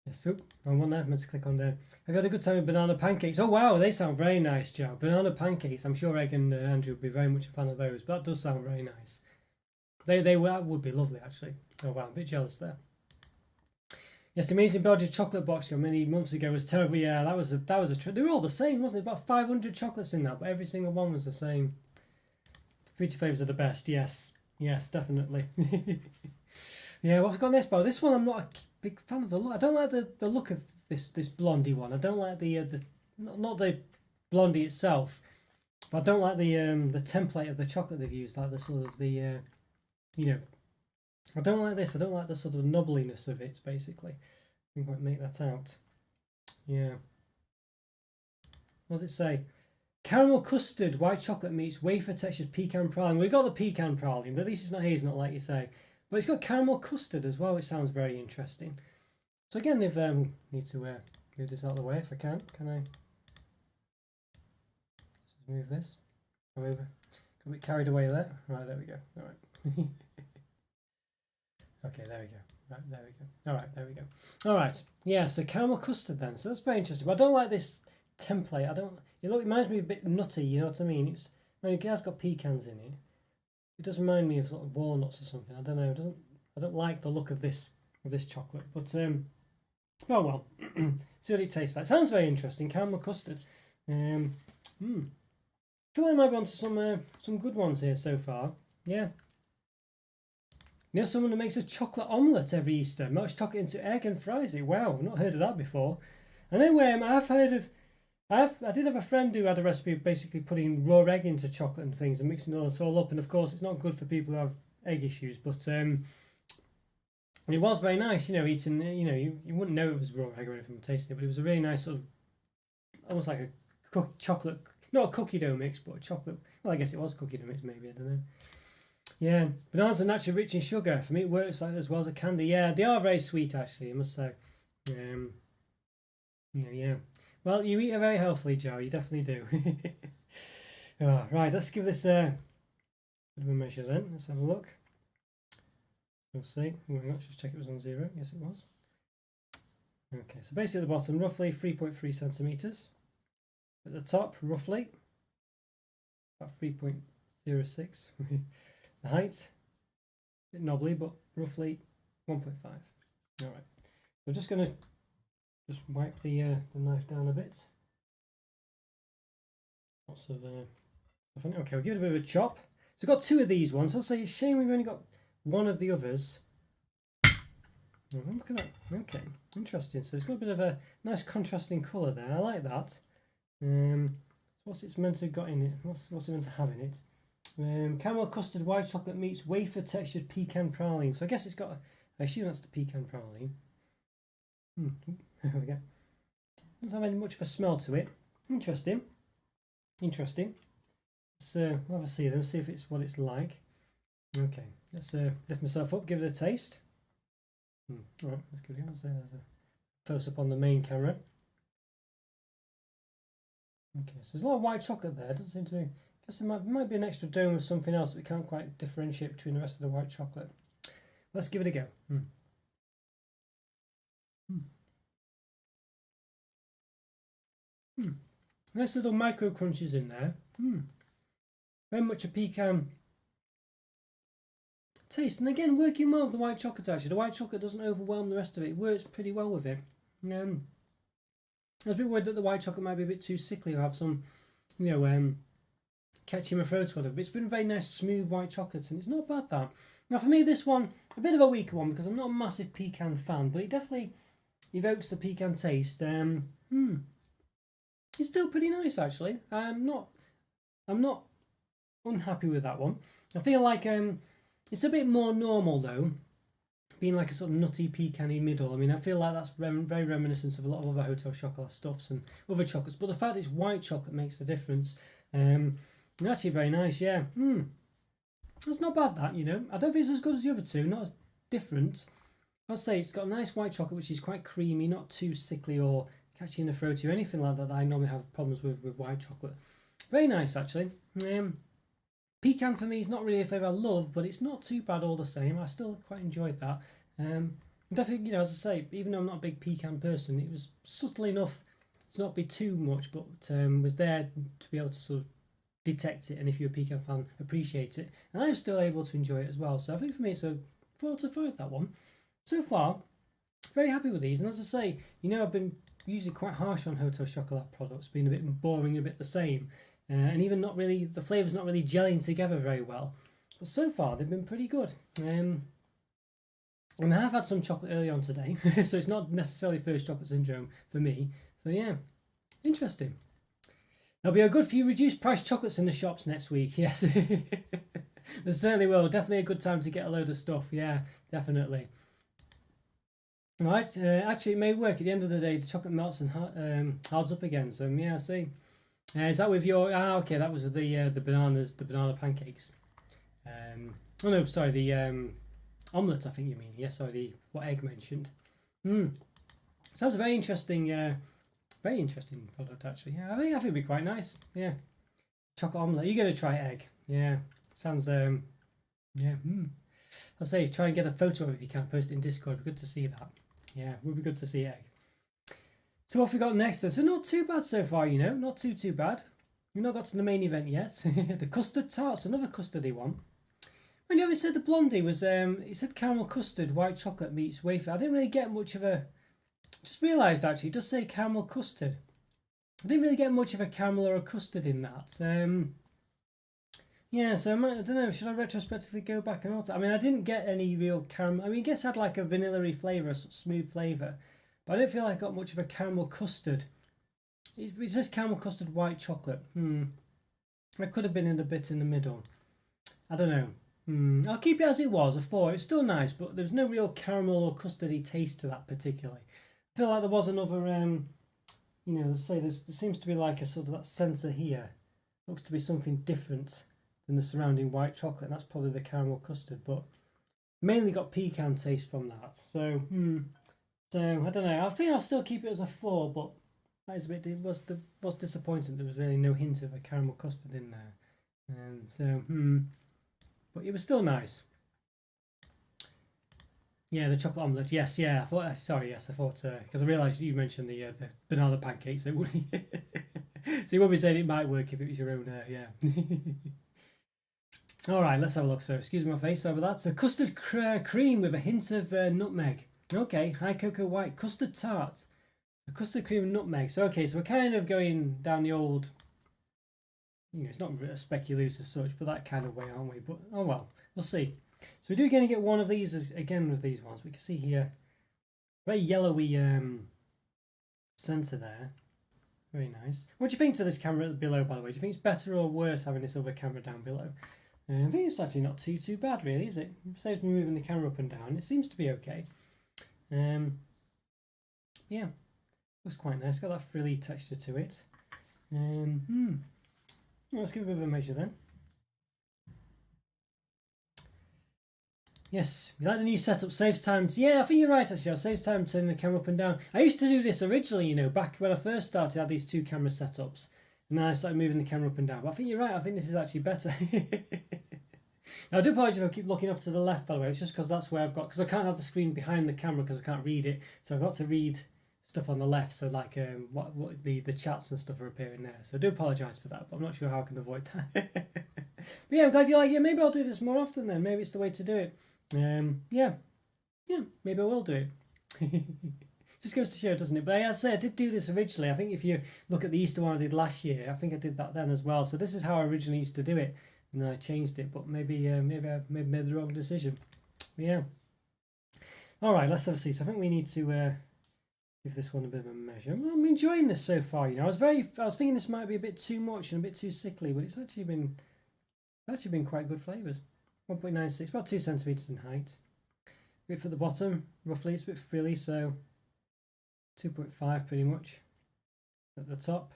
Yes, wrong one there. I meant to click on there. I've had a good time with banana pancakes. Oh wow, they sound very nice, Joe. Banana pancakes. I'm sure Egg and Andrew would be very much a fan of those. But that does sound very nice. That would be lovely actually. Oh wow, I'm a bit jealous there. Yes, the amazing Belgian chocolate box many months ago was terrible. Yeah, that was a trip. They were all the same, wasn't it? About 500 chocolates in that, but every single one was the same. Fruity flavours are the best. Yes, yes, definitely. Yeah, what have we got next, Bob? This one I'm not a big fan of the look. I don't like the look of this blondie one. I don't like the not the blondie itself, but I don't like the template of the chocolate they've used, like the sort of the I don't like this. I don't like the sort of knobbliness of it. Basically, I think I might make that out. Yeah. What does it say? Caramel custard, white chocolate meets wafer textured pecan praline. We've got the pecan praline, but at least it's not hazelnut like you say. But it's got caramel custard as well, which sounds very interesting. So again, they've need to move this out of the way if I can. Can I? Let's move this. Come over. Got a bit carried away there. Right, there we go. All right. Okay, there we go. Right, there we go. All right, there we go. All right. Yeah, so caramel custard then. So that's very interesting. But I don't like this template. I don't. It reminds me of a bit nutty. You know what I mean? It has got pecans in it. It does remind me of sort of walnuts or something. I don't know. I don't like the look of this chocolate. But oh well. See what it tastes like. Sounds very interesting. Caramel custard. I feel like I might be onto some good ones here so far. Yeah. You know someone that makes a chocolate omelette every Easter, melts chocolate into egg and fries it. Wow, I've not heard of that before. I know I've heard of. I did have a friend who had a recipe of basically putting raw egg into chocolate and things and mixing it all up. And of course, it's not good for people who have egg issues. But it was very nice, eating. You wouldn't know it was raw egg or anything from tasting it, but it was a really nice sort of, almost like a chocolate, not a cookie dough mix, but a chocolate. Well, I guess it was cookie dough mix, maybe. I don't know. Yeah, bananas are naturally rich in sugar. For me, it works like as well as a candy. Yeah, they are very sweet, actually. I must say. Yeah. Well, you eat it very healthily, Joe. You definitely do. Oh, right, let's give this a bit of a measure then. Let's have a look. We'll see. Let's just check it was on 0. Yes, it was. Okay, so basically at the bottom, roughly 3.3 centimeters. At the top, roughly about 3.06. The height, a bit knobbly, but roughly 1.5. All right. We're just going to wipe the knife down a bit. Lots of stuff. Okay, we'll give it a bit of a chop. So we've got 2 of these ones. I'll say it's a shame we've only got 1 of the others. Oh, look at that. Okay, interesting. So it's got a bit of a nice contrasting colour there. I like that. What's it's meant to have got in it? What's it meant to have in it? Caramel custard, white chocolate meets wafer textured pecan praline. So I guess it's got. I assume that's the pecan praline. There we go. Doesn't have any much of a smell to it. Interesting. Let's have a see then. See if it's what it's like. Okay. Let's lift myself up. Give it a taste. All right. Let's give it. There's a close up on the main camera. Okay. So there's a lot of white chocolate there. It doesn't seem to be. I guess there might be an extra dome of something else that we can't quite differentiate between the rest of the white chocolate. Let's give it a go. Nice little micro crunches in there. Very much a pecan taste, and again working well with the white chocolate. Actually, the white chocolate doesn't overwhelm the rest of it. It works pretty well with it. I was a bit worried that the white chocolate might be a bit too sickly or have some, catching my throat or whatever. But it's been very nice, smooth white chocolate, and it's not bad that. Now for me, this one a bit of a weaker one because I'm not a massive pecan fan, but it definitely evokes the pecan taste. It's still pretty nice actually. I'm not unhappy with that one. I feel like it's a bit more normal though, being like a sort of nutty pecan-y middle. I mean, I feel like that's very reminiscent of a lot of other Hotel Chocolat stuffs and other chocolates. But the fact it's white chocolate makes the difference. Actually very nice, yeah. That's not bad that, you know. I don't think it's as good as the other two, not as different. I'll say it's got a nice white chocolate which is quite creamy, not too sickly or catchy in the throat or anything like that I normally have problems with white chocolate. Very nice actually. Pecan for me is not really a flavour I love, but it's not too bad all the same. I still quite enjoyed that. Definitely, you know, as I say, even though I'm not a big pecan person, it was subtle enough to not be too much, but was there to be able to sort of detect it, and if you're a pecan fan, appreciate it. And I was still able to enjoy it as well. So I think for me it's a 4 out of 5 that one. So far, very happy with these. And as I say, you know, I've been usually quite harsh on Hotel Chocolat products, being a bit boring, a bit the same. And even not really, the flavours not really gelling together very well. But so far, they've been pretty good. And I have had some chocolate early on today, so it's not necessarily first chocolate syndrome for me. So yeah, interesting. There'll be a good few reduced price chocolates in the shops next week, yes. There certainly will. Definitely a good time to get a load of stuff, yeah, definitely. Right, actually it may work. At the end of the day, the chocolate melts and hards up again, so yeah, I see. Is that with your... okay, that was with the bananas, the banana pancakes. Oh no, sorry, the omelette, I think you mean. Yes, sorry, what Egg mentioned. Sounds a very interesting product actually. Yeah, I think it'd be quite nice. Yeah, chocolate omelette. You're gonna try egg? Yeah, sounds yeah. I'll say try and get a photo of it if you can. Post it in Discord. It'd be good to see that. Yeah, would be good to see egg. So what have we got next then? So not too bad so far, you know, not too bad. We've not got to the main event yet. The custard tarts, another custardy one. When you said the blondie was, it said caramel custard, white chocolate meets wafer. I didn't really get much of a. Just realised actually, it does say caramel custard. I didn't really get much of a caramel or a custard in that. Yeah, so I don't know. Should I retrospectively go back and alter? I mean, I didn't get any real caramel. I mean, I guess I had like a vanilla-y flavour, a smooth flavour. But I don't feel like I got much of a caramel custard. It says caramel custard white chocolate. I could have been in a bit in the middle. I don't know. I'll keep it as it was, a 4. It's still nice, but there's no real caramel or custardy taste to that particularly. I feel like there was another, you know, let's say there seems to be like a sort of that sensor here. Looks to be something different than the surrounding white chocolate, and that's probably the caramel custard, but mainly got pecan taste from that. So, so I don't know. I think I'll still keep it as a 4, but that is a bit. It was disappointing. There was really no hint of a caramel custard in there. But it was still nice. Yeah, the chocolate omelette. Yes, yeah. I thought. Sorry, yes, I thought because I realised you mentioned the banana pancakes. So you would be saying it might work if it was your own. Yeah. All right, let's have a look. So, excuse my face over that. So, custard cream with a hint of nutmeg. Okay, high cocoa white custard tart. The custard cream and nutmeg. So, okay, so we're kind of going down the old. You know, it's not a speculoos as such, but that kind of way, aren't we? But oh well, we'll see. So we do going to get one of these again with these ones. We can see here, very yellowy centre there. Very nice. What do you think to this camera below, by the way? Do you think it's better or worse having this other camera down below? I think it's actually not too bad, really, is it? It saves me moving the camera up and down. It seems to be okay. Yeah, looks quite nice. Got that frilly texture to it. Let's give it a bit of a measure then. Yes, you like the new setup, saves time. Yeah, I think you're right actually. It saves time turning the camera up and down. I used to do this originally, you know, back when I first started, I had these 2 camera setups. And then I started moving the camera up and down. But I think you're right, I think this is actually better. Now, I do apologise if I keep looking off to the left, by the way. It's just because that's where I've got, because I can't have the screen behind the camera because I can't read it. So I've got to read stuff on the left. So like what the chats and stuff are appearing there. So I do apologise for that, but I'm not sure how I can avoid that. But yeah, I'm glad you like it. Maybe I'll do this more often then. Maybe it's the way to do it. Yeah, maybe I will do it. Just goes to show, doesn't it? But as I say, I did do this originally. I think if you look at the Easter one I did last year, I think I did that then as well. So this is how I originally used to do it, and then I changed it. But maybe I made the wrong decision. But yeah. All right, let's have a see. So I think we need to give this one a bit of a measure. Well, I'm enjoying this so far. You know, I was thinking this might be a bit too much and a bit too sickly, but it's actually been quite good flavours. 1.96, about 2 centimeters in height. Width at the bottom, roughly, it's a bit frilly, so 2.5 pretty much at the top.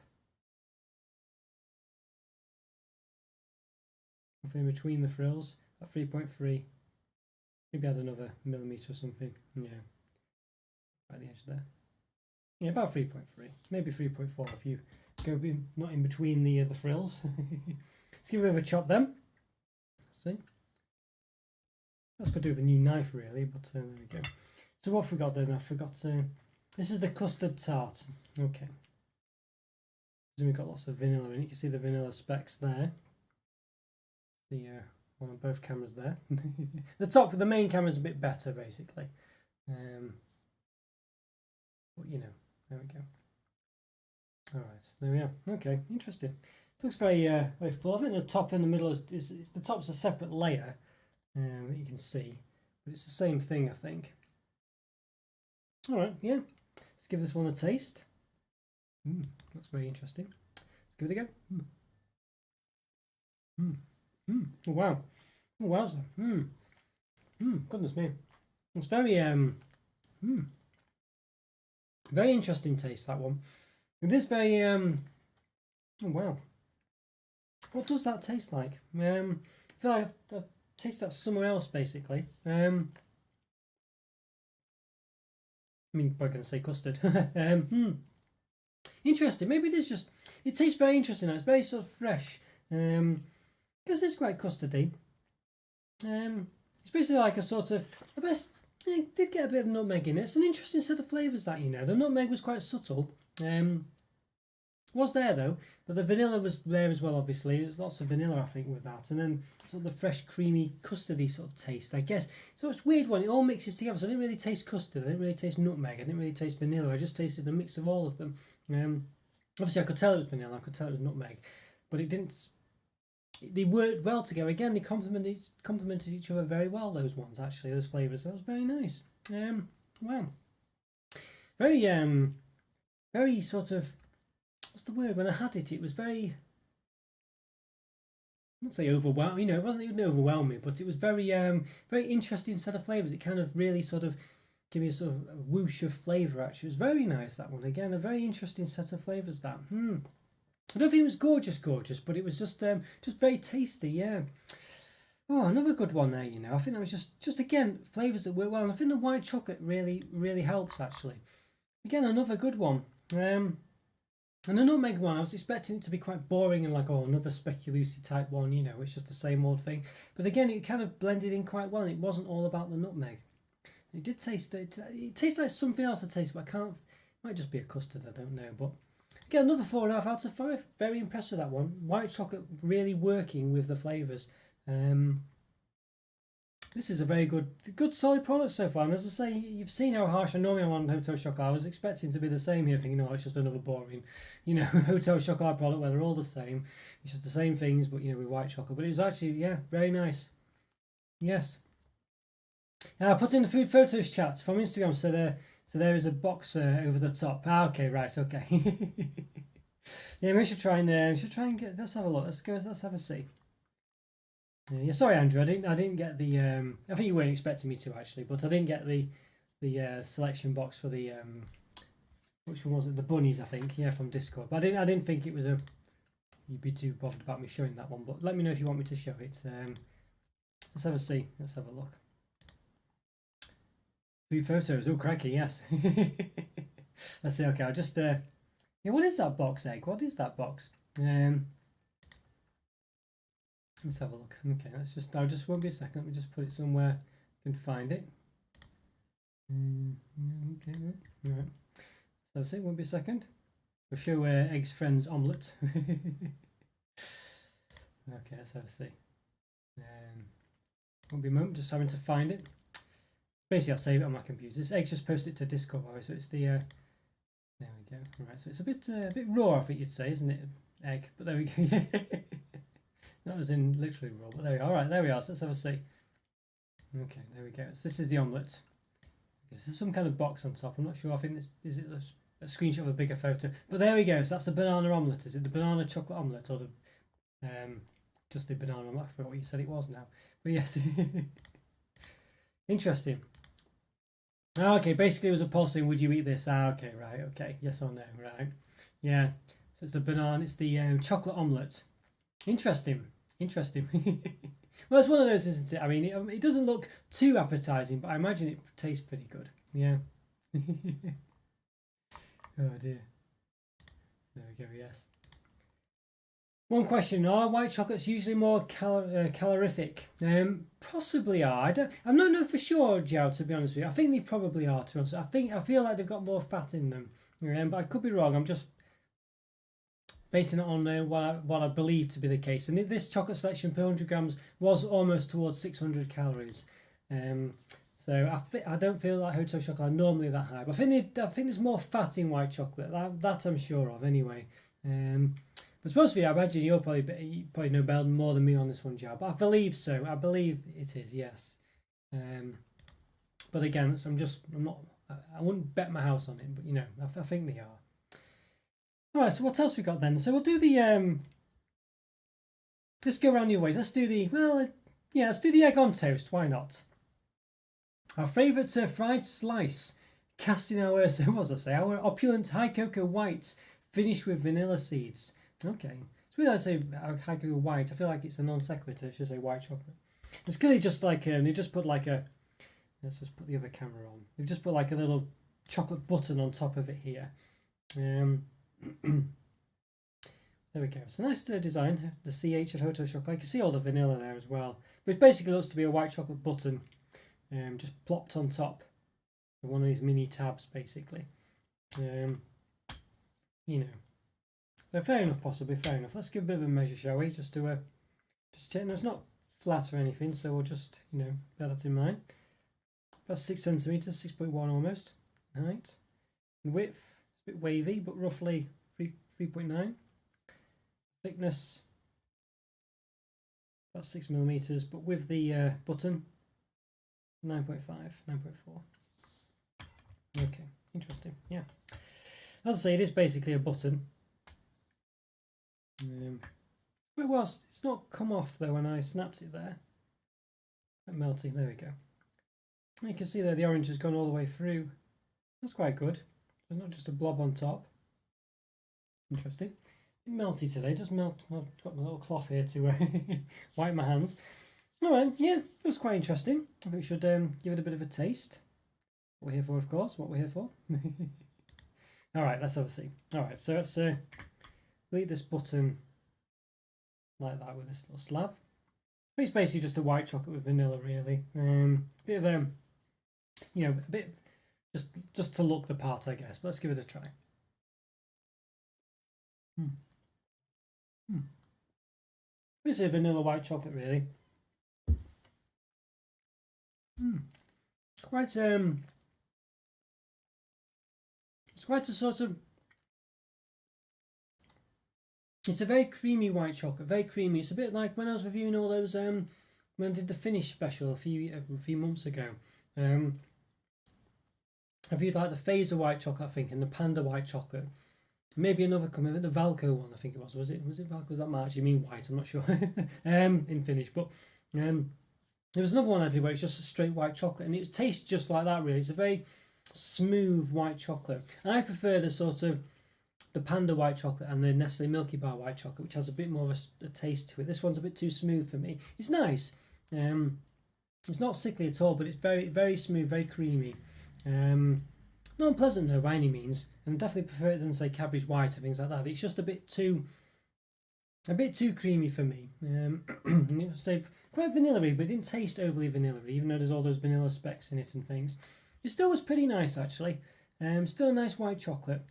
Nothing in between the frills at 3.3. Maybe add another millimetre or something. Yeah, right at the edge there. Yeah, about 3.3, maybe 3.4 if you go not in between the frills. Let's give it a bit of a chop then. Let's see. That's got to do with a new knife really, but there we go. So what I forgot then? I forgot to. This is the custard tart. Okay. So we've got lots of vanilla in it. You can see the vanilla specks there. The one on both cameras there. The main camera is a bit better basically. But you know, there we go. All right, there we are. Okay, interesting. It looks very very full. I think the top and the middle is the top's a separate layer. That you can see, but it's the same thing, I think. All right, yeah. Let's give this one a taste. Looks very interesting. Let's give it a go. Oh wow! Oh wowza! Goodness me! It's very very interesting taste, that one. It is very oh wow! What does that taste like? I feel like I've taste that somewhere else basically. I mean, I'm going to say custard. Interesting. Maybe it is just. It tastes very interesting. It's very sort of fresh. Because it's quite custardy. It's basically like a sort of. I best. It did get a bit of nutmeg in it. It's an interesting set of flavours that, you know. The nutmeg was quite subtle. Was there though, but the vanilla was there as well. Obviously, there's lots of vanilla I think with that, and then sort of the fresh, creamy, custardy sort of taste, I guess. So it's a weird one. It all mixes together. So I didn't really taste custard. I didn't really taste nutmeg. I didn't really taste vanilla. I just tasted a mix of all of them. Obviously, I could tell it was vanilla. I could tell it was nutmeg, but it didn't. They worked well together. Again, they complemented each other very well. Those ones actually, those flavours. That was very nice. Wow. Very very sort of. What's the word? When I had it, it was very. I wouldn't say overwhelming. You know, it wasn't even overwhelming, but it was very very interesting set of flavours. It kind of really sort of gave me a sort of a whoosh of flavour. Actually, it was very nice, that one. Again, a very interesting set of flavours. That. I don't think it was gorgeous, but it was just very tasty. Yeah. Oh, another good one there. You know, I think that was just again flavours that work well, and I think the white chocolate really helps actually. Again, another good one. And the nutmeg one, I was expecting it to be quite boring and like, oh, another speculoosy type one, you know, it's just the same old thing. But again, it kind of blended in quite well. It wasn't all about the nutmeg. It did taste, it tastes like something else I taste, but I can't, it might just be a custard, I don't know. But again, another 4.5 out of 5. Very impressed with that one. White chocolate really working with the flavours. This is a very good solid product so far. And as I say, you've seen how harsh I normally am on Hotel Chocolat. I was expecting to be the same here, thinking, oh, it's just another boring, you know, Hotel Chocolat product where they're all the same. It's just the same things, but, you know, with white chocolate. But it's actually, yeah, very nice. Yes. I put in the food photos chat from Instagram, so there is a box over the top. Okay, right, okay. Yeah, we should try and get. Let's have a look. Let's have a see. Yeah, sorry, Andrew. I didn't get the. I think you weren't expecting me to actually, but I didn't get the selection box for the. Which one was it? The bunnies, I think. Yeah, from Discord. But I didn't think it was a. You'd be too bothered about me showing that one. But let me know if you want me to show it. Let's have a see. Let's have a look. Food photos. Oh, crikey! Yes. Let's see. Okay, I'll just. Yeah, what is that box, Egg? What is that box? Let's have a look. Okay, I'll just won't be a second. Let me just put it somewhere I can find it. Okay, all right. So I'll say it won't be a second. We'll show Egg's friend's omelette. Okay, let's have a see. Won't be a moment, just having to find it. basically I'll save it on my computer. This egg just posted to Discord, so it's the there we go. Right, so it's a bit raw, I think you'd say, isn't it? Egg, but there we go. That was in literally raw, but there we are. All right, there we are. So let's have a see. Okay, there we go. So this is the omelette. This is some kind of box on top. I'm not sure. I think is it a screenshot of a bigger photo. But there we go. So that's the banana omelette. Is it the banana chocolate omelette or the just the banana omelette? I forgot what you said it was now. But yes, interesting. Okay, basically it was a poll saying, would you eat this? Okay, right. Okay, yes or no, right? Yeah. So it's the banana. It's the chocolate omelette. Interesting. Well, it's one of those, isn't it? I mean, it doesn't look too appetizing, but I imagine it tastes pretty good. Yeah. Oh dear. There we go. Yes. One question: are white chocolates usually more calorific? Possibly are. I'm not know for sure, Joe. To be honest with you, I think they probably are. To be honest, I feel like they've got more fat in them. But I could be wrong. I'm just basing it on what I believe to be the case. And this chocolate selection per 100 grams was almost towards 600 calories. So I don't feel like Hotel Chocolat are normally that high. But I think there's more fat in white chocolate. That I'm sure of anyway. But supposed to be, I imagine you probably know more than me on this one, Joe. But I believe so. I believe it is, yes. But again, I wouldn't bet my house on it. But you know, I think they are. All right, so what else we got then? So we'll do the let's go around your ways. Let's do let's do the egg on toast. Why not? Our favourite fried slice, cast in our our opulent high cocoa white, finished with vanilla seeds. Okay, so when I say high cocoa white, I feel like it's a non sequitur. It should say white chocolate. It's clearly just like they just put like a. Let's just put the other camera on. They've just put like a little chocolate button on top of it here. There we go. It's a nice design. The CH of Hotel Chocolat. You can see all the vanilla there as well. But it basically looks to be a white chocolate button, just plopped on top of one of these mini tabs, basically. You know. So fair enough, possibly fair enough. Let's give a bit of a measure, shall we? Just to just check. No, it's not flat or anything, so we'll just bear that in mind. About 6 centimeters, 6.1 almost. Height and width. A bit wavy, but roughly 3.9. Thickness about 6 millimeters, but with the button 9.5, 9.4. Okay, interesting. Yeah, as I say, it is basically a button. It's not come off though when I snapped it there. Melting. There we go. You can see there the orange has gone all the way through. That's quite good. It's not just a blob on top. Interesting. Melty today. Just melt. I've got my little cloth here to wipe my hands. All right. Yeah, it was quite interesting. I think we should give it a bit of a taste. What we're here for, of course. What we're here for. All right. Let's have a see. All right. So let's leave this button like that with this little slab. It's basically just a white chocolate with vanilla, really. Bit of a bit just to look the part, I guess. But let's give it a try. It's a vanilla white chocolate, really. It's quite a sort of. It's a very creamy white chocolate, very creamy. It's a bit like when I was reviewing all those when I did the Finish special a few months ago. I reviewed like the Phaser white chocolate, I think, and the Panda white chocolate. Maybe another coming, the Valco one, I think it was. Was it Valco? Was that March? You mean white? I'm not sure. In Finish, but there was another one I did where it's just a straight white chocolate, and it tastes just like that. Really, it's a very smooth white chocolate. And I prefer the sort of the Panda white chocolate and the Nestle Milky Bar white chocolate, which has a bit more of a taste to it. This one's a bit too smooth for me. It's nice. It's not sickly at all, but it's very, very smooth, very creamy. Not unpleasant though by any means, and I definitely prefer it than say Cadbury's White or things like that. It's just a bit too creamy for me. So quite vanilla-y, but it didn't taste overly vanilla-y, even though there's all those vanilla specks in it and things. It still was pretty nice actually. Still a nice white chocolate.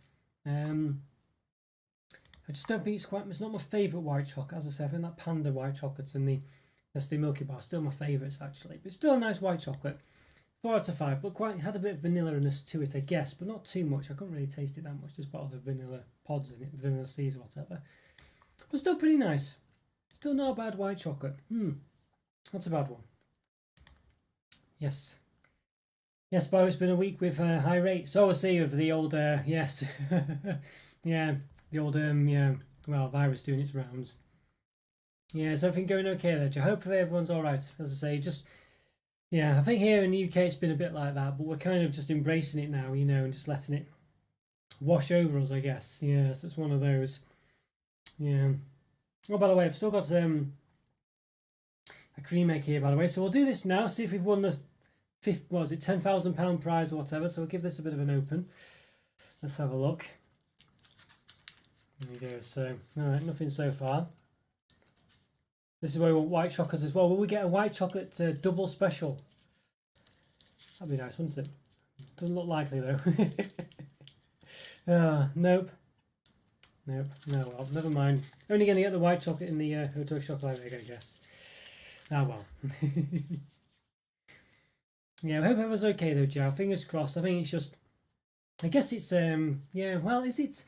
I just don't think it's not my favourite white chocolate. As I said, I think that Panda white chocolate and the Nestle Milky Bar are still my favourites actually. But it's still a nice white chocolate. 4 out of 5, but quite had a bit of vanilla-ness to it, I guess, but not too much. I couldn't really taste it that much, just about the vanilla pods in it, vanilla seeds or whatever. But still pretty nice. Still not a bad white chocolate. Not a bad one. Yes. Yes, Bo, it's been a week with high rates. So we'll see with the old, yes. Yeah, the old, yeah, well, virus doing its rounds. Yeah, is everything going okay there, Joe? Hopefully everyone's alright. As I say, just, yeah, I think here in the UK it's been a bit like that, but we're kind of just embracing it now, you know, and just letting it wash over us, I guess. Yeah, so it's one of those. Yeah. Oh, by the way, I've still got a cream egg here, by the way. So we'll do this now, see if we've won the what was it, £10,000 prize or whatever. So we'll give this a bit of an open. Let's have a look. There we go. So, alright, nothing so far. This is where we want white chocolate as well. Will we get a white chocolate double special? That'd be nice, wouldn't it? Doesn't look likely though. Nope. Nope. No, well, never mind. Only going to get the white chocolate in the Hotel Chocolat egg, I guess. Ah, well. Yeah, I hope everyone's okay though, Joe. Fingers crossed. I think it's just, I guess it's, yeah, well, it's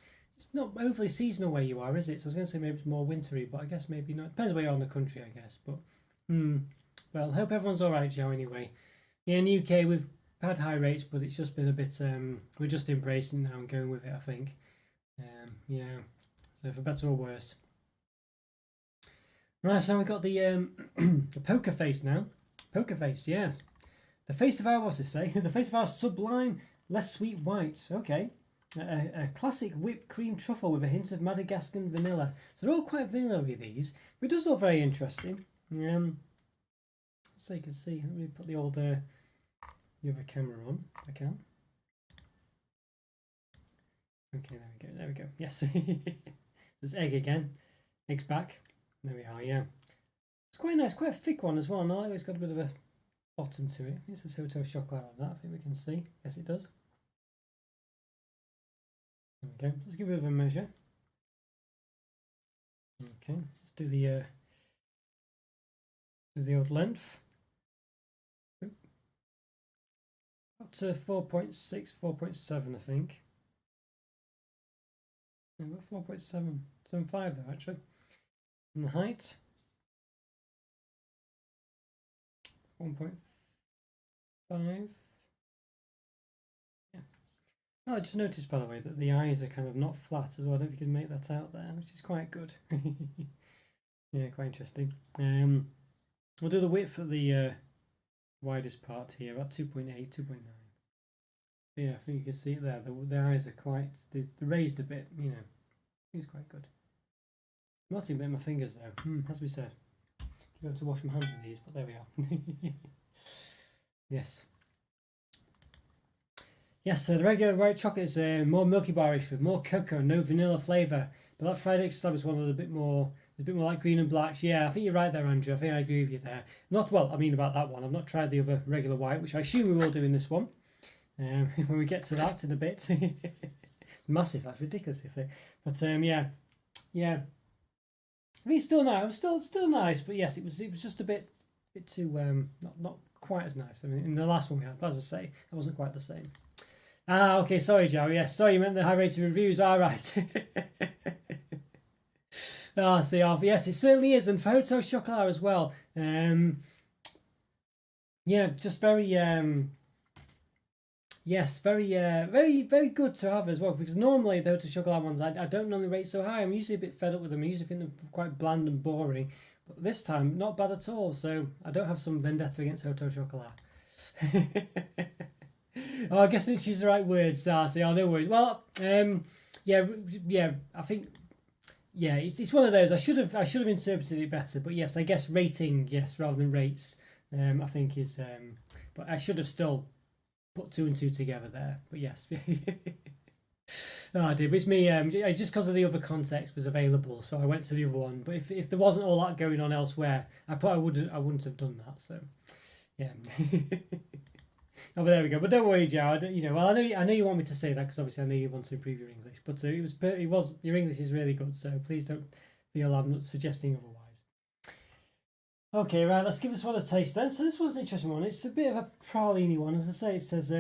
not overly seasonal where you are, is it? So I was going to say maybe it's more wintry, but I guess maybe not. Depends where you are in the country, I guess. But, well, hope everyone's all right, Joe, anyway. Yeah, in the UK, we've had high rates, but it's just been a bit, we're just embracing now and going with it, I think. Yeah, so for better or worse. Right, so we've got the poker face now. Poker face, yes. The face of our, what's it say? The face of our sublime, less sweet white. Okay. A classic whipped cream truffle with a hint of Madagascan vanilla. So they're all quite vanilla-y, these. But it does look very interesting. So you can see. Let me put the old the other camera on, if I can. Okay, there we go. There we go. Yes. There's egg again. Egg's back. There we are, yeah. It's quite nice, quite a thick one as well. And I like it's got a bit of a bottom to it. This is Hotel Chocolat on that, I think we can see. Yes, it does. Okay, let's give it a bit of a measure. Okay, let's do the old length. Up to 4.6, 4.7, I think. Yeah, about 4.775 though, actually. And the height, 1.5. Yeah. Oh, I just noticed, by the way, that the eyes are kind of not flat as well. I don't know if you can make that out there, which is quite good. Yeah, quite interesting. We'll do the width at the widest part here, about 2.8, 2.9. Yeah, I think you can see it there. The eyes are quite, they're raised a bit, you know. It's quite good. I'm not even bit my fingers though, as we said. I'm going to wash my hands with these, but there we are. Yes. Yes, so the regular white chocolate is more milky barish with more cocoa, no vanilla flavour. But that fried egg slab is one of the bit more like green and blacks. Yeah, I think you're right there, Andrew. I think I agree with you there. Not well, I mean about that one. I've not tried the other regular white, which I assume we will do in this one. When we get to that in a bit. Massive, that's ridiculous. But yeah. I think it's still nice. It was still nice, but yes, it was just a bit too not quite as nice. I mean, in the last one we had, but as I say, it wasn't quite the same. Ah, okay, sorry, Joe. Yes, sorry, you meant the high rated reviews. All right. Ah, see, yes, it certainly is, and for Hotel Chocolat as well. Yeah, just very yes, very good to have as well, because normally the Hotel Chocolat ones I don't normally rate so high. I'm usually a bit fed up with them. I usually think them quite bland and boring, but this time not bad at all. So I don't have some vendetta against Hotel Chocolat. Oh, I guess I didn't choose the right words, Darcy. Oh, no worries. Well, yeah, I think, yeah, it's one of those. I should have interpreted it better, but yes, I guess rating, yes, rather than rates, I think is, but I should have still put 2 and 2 together there. But yes, oh, I did. But it's me. Just because of the other context was available, so I went to the other one. But if there wasn't all that going on elsewhere, I wouldn't have done that. So, yeah. Oh, but there we go. But don't worry, Joe. Well, I know you want me to say that because obviously I know you want to improve your English. But your English is really good. So please don't feel I'm not suggesting otherwise. Okay, right, let's give this one a taste then. So this one's an interesting one. It's a bit of a praline one. As I say, it says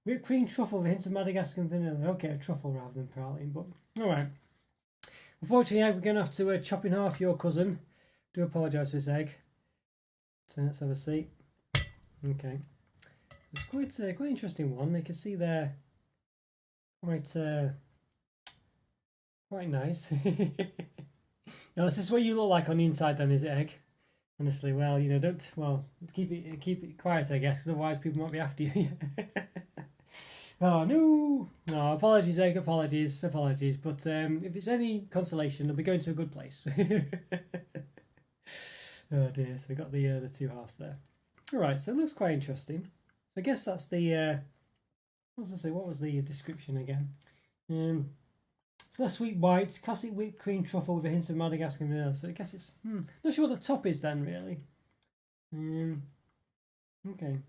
whipped cream truffle with a hint of Madagascar and vanilla. Okay, a truffle rather than praline, but alright. Unfortunately, we're going to have to chop in half your cousin. Do apologise for this egg. So let's have a seat. Okay. It's quite interesting one. You can see there quite nice. Now, is this what you look like on the inside then, is it, egg? Honestly, well, you know, keep it quiet, I guess, otherwise people might be after you. Oh no! No, apologies, egg, apologies. But if it's any consolation, they'll be going to a good place. Oh dear, so we got the two halves there. Alright, so it looks quite interesting. So I guess that's the what was the description again? It's less sweet white, classic whipped cream truffle with a hint of Madagascar and vanilla. So I guess it's not sure what the top is then really. Okay,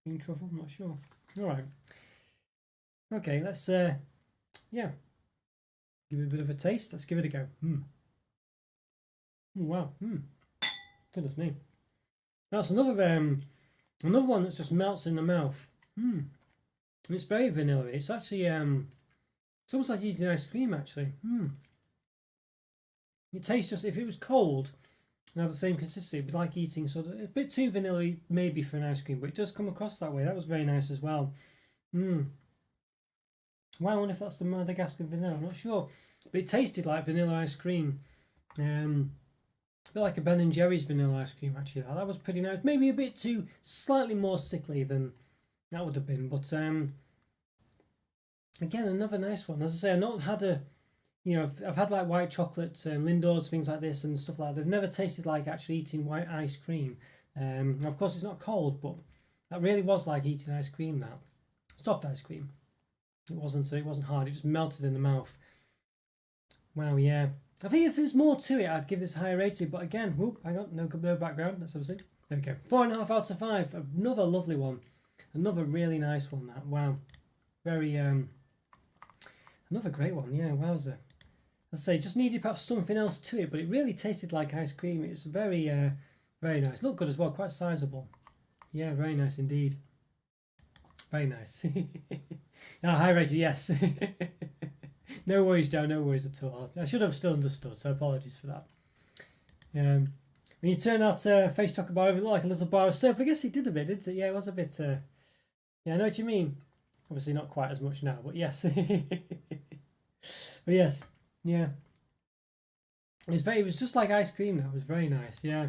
cream truffle, I'm not sure. Alright. Okay, let's give it a bit of a taste. Let's give it a go. Wow. Goodness me. That's another one that just melts in the mouth. It's very vanilla. It's actually it's almost like eating ice cream actually. It tastes just, if it was cold and had the same consistency, it'd be like eating sort of a bit too vanilla maybe for an ice cream, but it does come across that way. That was very nice as well. Well, I wonder if that's the Madagascar vanilla. I'm not sure, but it tasted like vanilla ice cream. A bit like a Ben and Jerry's vanilla ice cream actually. That was pretty nice. Maybe a bit too, slightly more sickly than that would have been, but again, another nice one. As I say, I've not had I've had like white chocolate, Lindor's, things like this and stuff like that. They've never tasted like actually eating white ice cream. Of course, it's not cold, but that really was like eating ice cream. That soft ice cream. It wasn't hard. It just melted in the mouth. Wow, yeah. I think if there's more to it, I'd give this a higher rating. But again, hang on, no background. Let's have a see. There we go. 4.5 out of 5. Another lovely one. Another really nice one. That, wow, very another great one. Yeah, wowzer. As I say, just needed perhaps something else to it, but it really tasted like ice cream. It's very very nice. Looked good as well. Quite sizable. Yeah, very nice indeed. Very nice. High rated, yes. No worries, Joe. No worries at all. I should have still understood, so apologies for that. When you turn that face chocolate bar over, it looked like a little bar of soap. I guess it did a bit, didn't it? Yeah, it was a bit. Yeah, I know what you mean. Obviously, not quite as much now, but yes. But yes, yeah. It was just like ice cream. That was very nice. Yeah.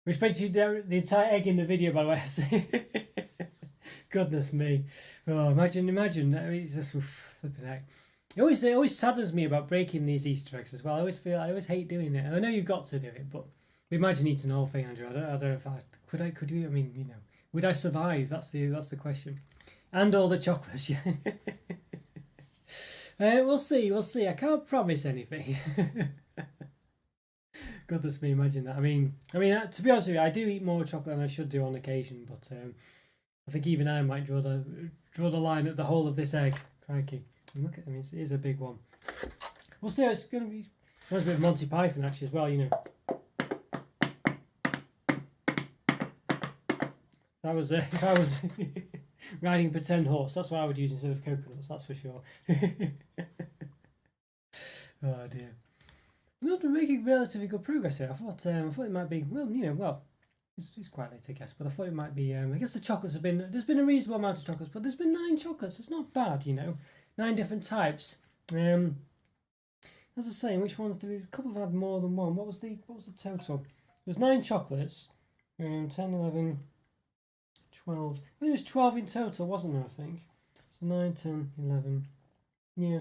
Respect to the entire egg in the video, by the way. Goodness me. Oh, imagine. It's just flipping heck. It always saddens me about breaking these Easter eggs as well. I always hate doing it. I know you've got to do it, but imagine eating the whole thing, Andrew. I don't know if could you? I mean, you know, would I survive? That's the question. And all the chocolates, yeah. We'll see. I can't promise anything. Goodness me, imagine that. I mean, to be honest with you, I do eat more chocolate than I should do on occasion, but I think even I might draw the line at the whole of this egg. Crikey. And look at it, it is a big one. We'll see how it's going to be. Reminds me of Monty Python actually as well, you know. That was if I was riding a pretend horse, that's what I would use instead of coconuts, that's for sure. Oh dear. We're making relatively good progress here. I thought it might be, it's quite late, I guess, but I thought it might be. I guess the chocolates there's been a reasonable amount of chocolates, but there's been 9 chocolates. It's not bad, you know, 9 different types. As I say, which ones do we? A couple have had more than one. What was the total? There's 9 chocolates. 10, 11, 12. I think there was 12 in total, wasn't there? I think so. 9, 10, 11. Yeah.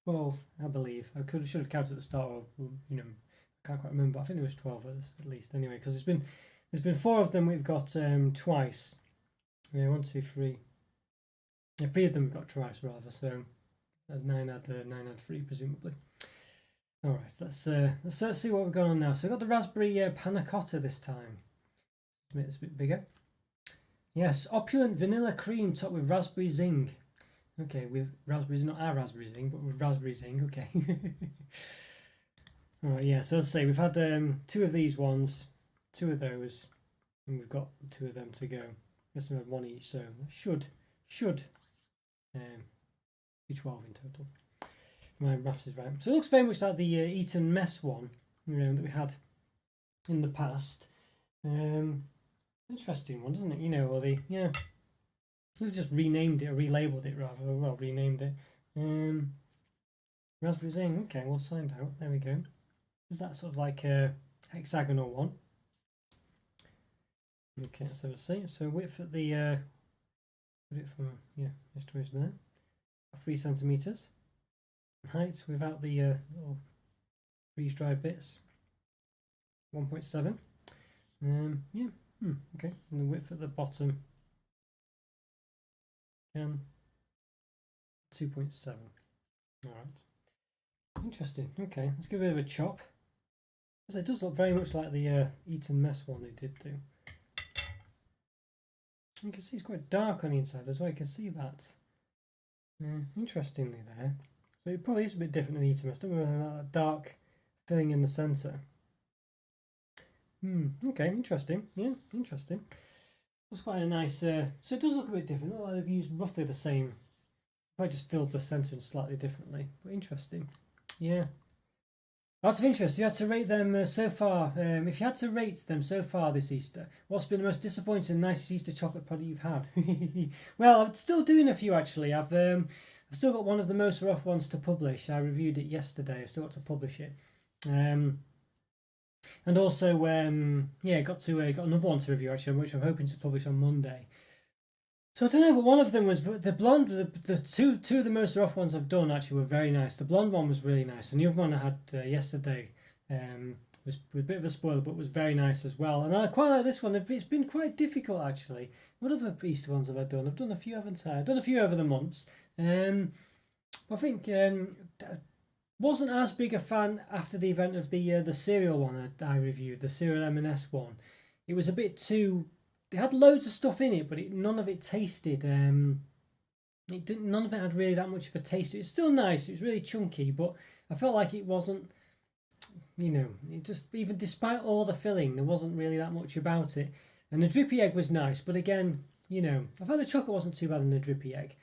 12, I believe. I should have counted at the start, or you know, I can't quite remember. I think there was 12 at least. Anyway, because there's been 4 of them we've got twice. Yeah, 1, 2, 3. Yeah, 3 of them we've got twice rather. So 9 had 3 presumably. All right, let's see what we've got on now. So we've got the raspberry panna cotta this time. Make this a bit bigger. Yes, opulent vanilla cream topped with raspberry zing. Okay, with raspberries, not our raspberry zing, but with raspberry zing. Okay. All right, yeah. So as I say, we've had two of these ones, two of those, and we've got two of them to go. I guess we had one each, so should be 12 in total. My maths is right. So it looks very much like the Eton Mess one, that we had in the past. Interesting one, doesn't it? Or we've just renamed it or relabeled it rather. Well, renamed it. Raspberry Zing. Okay, we'll find out. There we go. Is that sort of like a hexagonal one? Okay, so we'll see. So width at the put it from just towards there, 3 centimeters. Height without the little freeze-dried bits, 1.7. Okay, and the width at the bottom, 2.7. All right, interesting. Okay, let's give it a bit of a chop. So it does look very much like the Eton Mess one they did do. You can see it's quite dark on the inside as well. You can see that. Interestingly there. So it probably is a bit different than Eton Mess. Don't we have that dark filling in the centre? Okay, interesting. Yeah, interesting. That's quite a nice. So it does look a bit different. Not like they've used roughly the same. I just filled the centre in slightly differently, but interesting. Yeah. Lots of interest. You had to rate them so far. If you had to rate them so far this Easter, what's been the most disappointing and nicest Easter chocolate product you've had? Well, I'm still doing a few actually. I've still got one of the most rough ones to publish. I reviewed it yesterday. I've still got to publish it. And also, got another one to review actually, which I'm hoping to publish on Monday. So I don't know, but one of them was the blonde. The two of the most rough ones I've done actually were very nice. The blonde one was really nice, and the other one I had yesterday was a bit of a spoiler, but was very nice as well. And I quite like this one. It's been quite difficult actually. What other Easter ones have I done? I've done a few, haven't I? I've done a few over the months. I think wasn't as big a fan after the event of the cereal one I reviewed, the cereal M&S one. It was a bit too. It had loads of stuff in it, but none of it tasted. None of it had really that much of a taste. It was still nice. It was really chunky, but I felt like it wasn't. It just, even despite all the filling, there wasn't really that much about it. And the drippy egg was nice, but again, I thought the chocolate wasn't too bad in the drippy egg.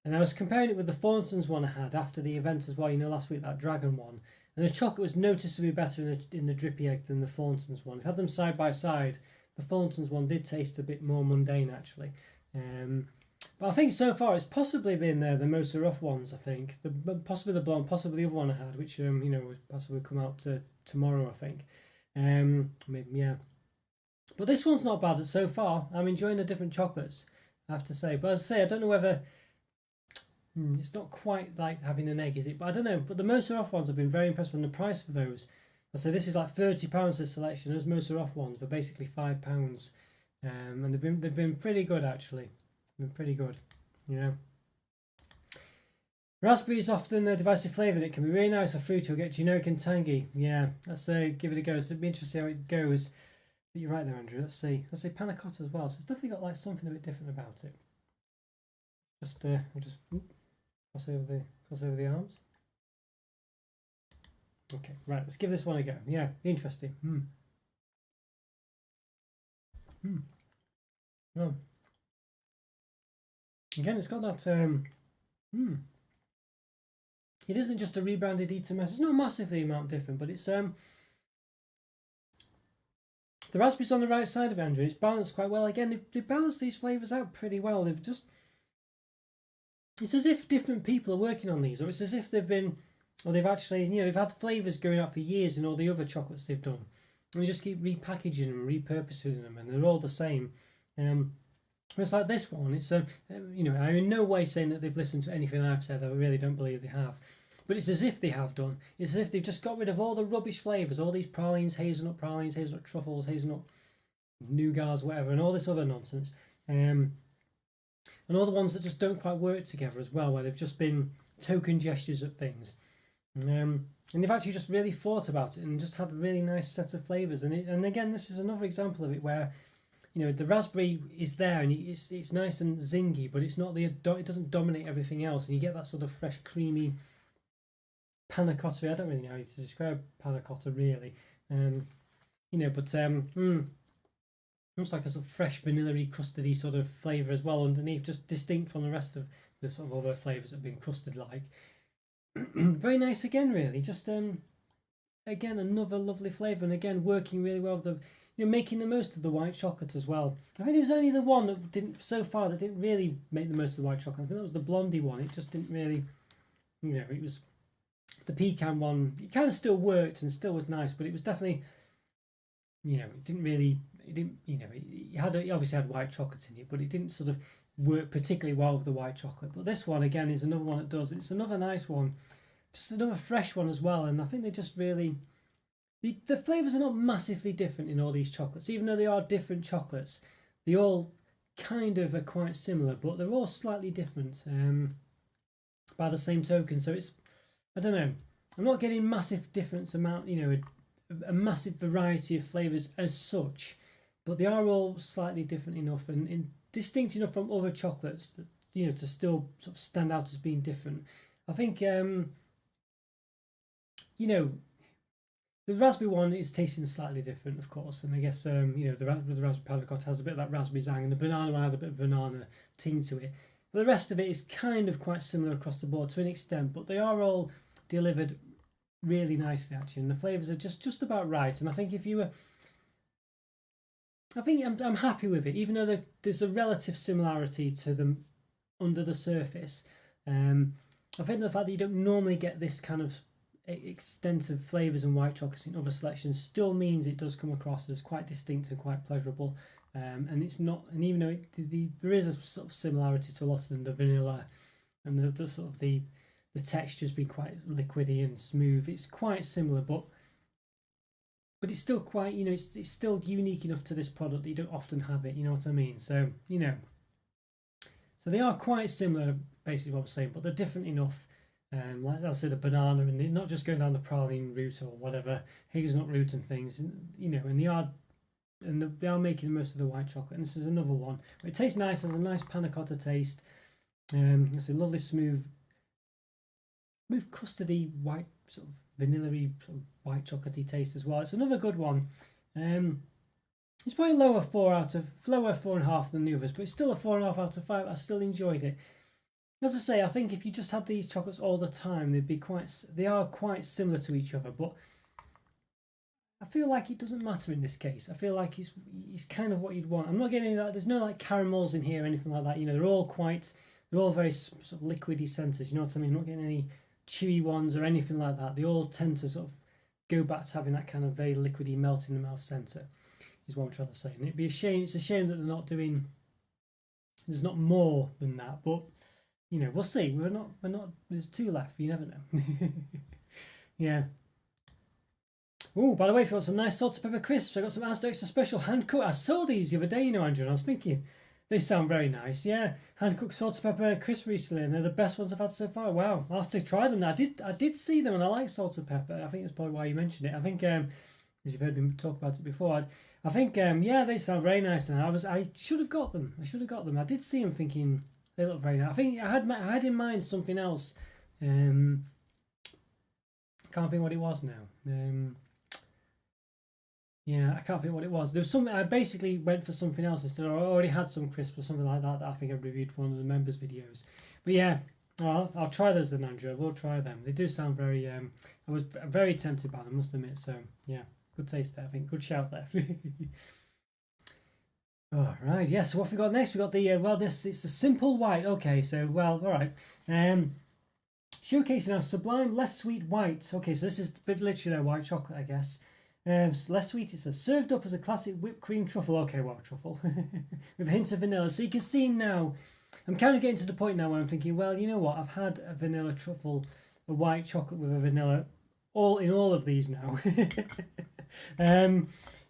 And I was comparing it with the Thornton's one I had after the event as well. Last week, that dragon one, and the chocolate was noticeably better in the drippy egg than the Thornton's one. If I had them side by side, the Thornton's one did taste a bit more mundane actually. But I think so far it's possibly been the most rough ones. I think possibly the blonde, possibly the other one I had, which will possibly come out tomorrow. I think. Maybe, yeah. But this one's not bad so far. I'm enjoying the different chocolates, I have to say. But as I say, I don't know whether it's not quite like having an egg, is it? But I don't know. But the most rough ones, I've been very impressed with the price of those. So this is like £30 a selection. Those most off ones were basically £5, and they've been pretty good actually. Been pretty good, Raspberry is often a divisive flavour, and it can be really nice or fruity or get generic and tangy. Yeah, let's give it a go. It'll be interesting how it goes. But you're right there, Andrew. Let's see panna cotta as well. So it's definitely got like something a bit different about it. We'll just cross over the arms. Okay, right, let's give this one a go. Yeah, interesting. Oh. Again, it's got that. It isn't just a rebranded Eton Mess. It's not massively amount different, but it's the raspberries on the right side of Andrew. It's balanced quite well. Again, they've balanced these flavours out pretty well. It's as if different people are working on these, or it's as if they've actually, they've had flavours going out for years in all the other chocolates they've done. And they just keep repackaging them, repurposing them, and they're all the same. It's like this one. It's I'm in no way saying that they've listened to anything I've said. I really don't believe they have. But it's as if they have done. It's as if they've just got rid of all the rubbish flavours, all these pralines, hazelnut truffles, hazelnut nougats, whatever, and all this other nonsense. And all the ones that just don't quite work together as well, where they've just been token gestures at things. And they've actually just really thought about it and just had a really nice set of flavours. And again, this is another example of it where, the raspberry is there and it's nice and zingy, but it's not it doesn't dominate everything else, and you get that sort of fresh, creamy panna cotta. I don't really know how to describe panna cotta really. But almost like a sort of fresh vanilla-y, custardy sort of flavour as well underneath, just distinct from the rest of the sort of other flavours that have been custard-like. Very nice again, really. Just again, another lovely flavour, and again working really well with the making the most of the white chocolate as well. I think it was only the one that didn't really make the most of the white chocolate. I think that was the blondie one. It just didn't really, it was the pecan one. It kind of still worked and still was nice, but it was definitely, it didn't really, it obviously had white chocolate in it, but it didn't sort of work particularly well with the white chocolate. But this one again is another one that does. It's another nice one, just another fresh one as well. And I think they just really, the flavours are not massively different in all these chocolates, even though they are different chocolates. They all kind of are quite similar, but they're all slightly different by the same token. So it's, I don't know, I'm not getting massive difference amount, a massive variety of flavours as such, but they are all slightly different enough and distinct enough from other chocolates that, to still sort of stand out as being different. I think, the raspberry one is tasting slightly different, of course, and I guess the raspberry panna cotta has a bit of that raspberry zang, and the banana one had a bit of banana ting to it. But the rest of it is kind of quite similar across the board to an extent, but they are all delivered really nicely actually, and the flavours are just about right. And I think I'm happy with it, even though there's a relative similarity to them under the surface. I think the fact that you don't normally get this kind of extensive flavours and white chocolates in other selections still means it does come across as quite distinct and quite pleasurable. And it's not, and even though there is a sort of similarity to a lot of them, the vanilla and the sort of the texture's been quite liquidy and smooth. It's quite similar, but it's still quite, it's still unique enough to this product that you don't often have it. You know what I mean? So so they are quite similar, basically what I'm saying, but they're different enough. Like I said, the banana, and not just going down the praline route or whatever, hazelnut route and things, and they are making the most of the white chocolate. And this is another one. But it tastes nice, has a nice panna cotta taste. It's a lovely smooth custardy white sort of vanilla-y sort of white chocolatey taste as well. It's another good one. It's probably lower 4.5 than the others, but it's still a 4.5 out of 5. I still enjoyed it. As I say, I think if you just had these chocolates all the time, they are quite similar to each other, but I feel like it doesn't matter in this case. I feel like it's kind of what you'd want. I'm not getting that. There's no like caramels in here or anything like that. They're all very sort of liquidy centres. You know what I mean? I'm not getting any chewy ones or anything like that. They all tend to sort of go back to having that kind of very liquidy, melt in the mouth centre, is what I'm trying to say. And it'd be a shame. It's a shame that they're not doing. There's not more than that, but. We'll see. We're not. There's 2 left. You never know. Yeah. Oh, by the way, if you want some nice salt and pepper crisps, I got some Custard Easter Special hand cut. I saw these the other day, Andrew, and I was thinking they sound very nice. Yeah, hand cooked salt and pepper crisps recently, and they're the best ones I've had so far. Wow, I'll have to try them. I did see them, and I like salt and pepper. I think that's probably why you mentioned it. I think as you've heard me talk about it before, I think they sound very nice, and I should have got them. I did see them, thinking. They look very nice. I think I had in mind something else. Can't think what it was now. I can't think what it was. There was something. I basically went for something else instead. I already had some crisps or something like that I think I reviewed for one of the members' videos. But yeah, I'll try those then, Andrew. I will try them. They do sound very. I was very tempted by them, I must admit. So yeah, good taste there. I think good shout there. All right, yes. So what have we got next? We got the it's a simple white. Okay, so all right. Showcasing our sublime, less sweet white. Okay, so this is literally their white chocolate, I guess. Less sweet. It says served up as a classic whipped cream truffle. Okay, truffle with hints of vanilla. So you can see now, I'm kind of getting to the point now where I'm thinking, well, you know what? I've had a vanilla truffle, a white chocolate with a vanilla, all of these now.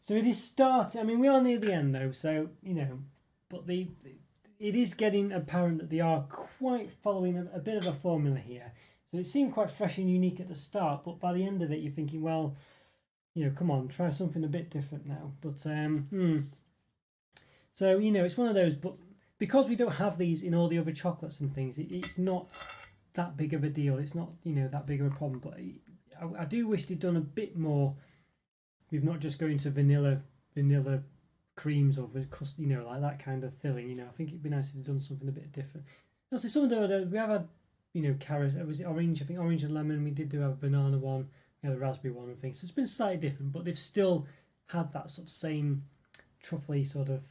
So it is starting. I mean, we are near the end though, so but it is getting apparent that they are quite following a bit of a formula here. So it seemed quite fresh and unique at the start, but by the end of it, you're thinking, well, come on, try something a bit different now. But so it's one of those. But because we don't have these in all the other chocolates and things, it's not that big of a deal. It's not, you know, that big of a problem. But I do wish they'd done a bit more. We've not just going to vanilla creams or custard, you know, like that kind of filling. You know, I think it'd be nice if they'd done something a bit different. Also, some of the we have had, you know, carrot. Was it orange? I think orange and lemon. We did have a banana one. We had a raspberry one and things. So it's been slightly different, but they've still had that sort of same truffly sort of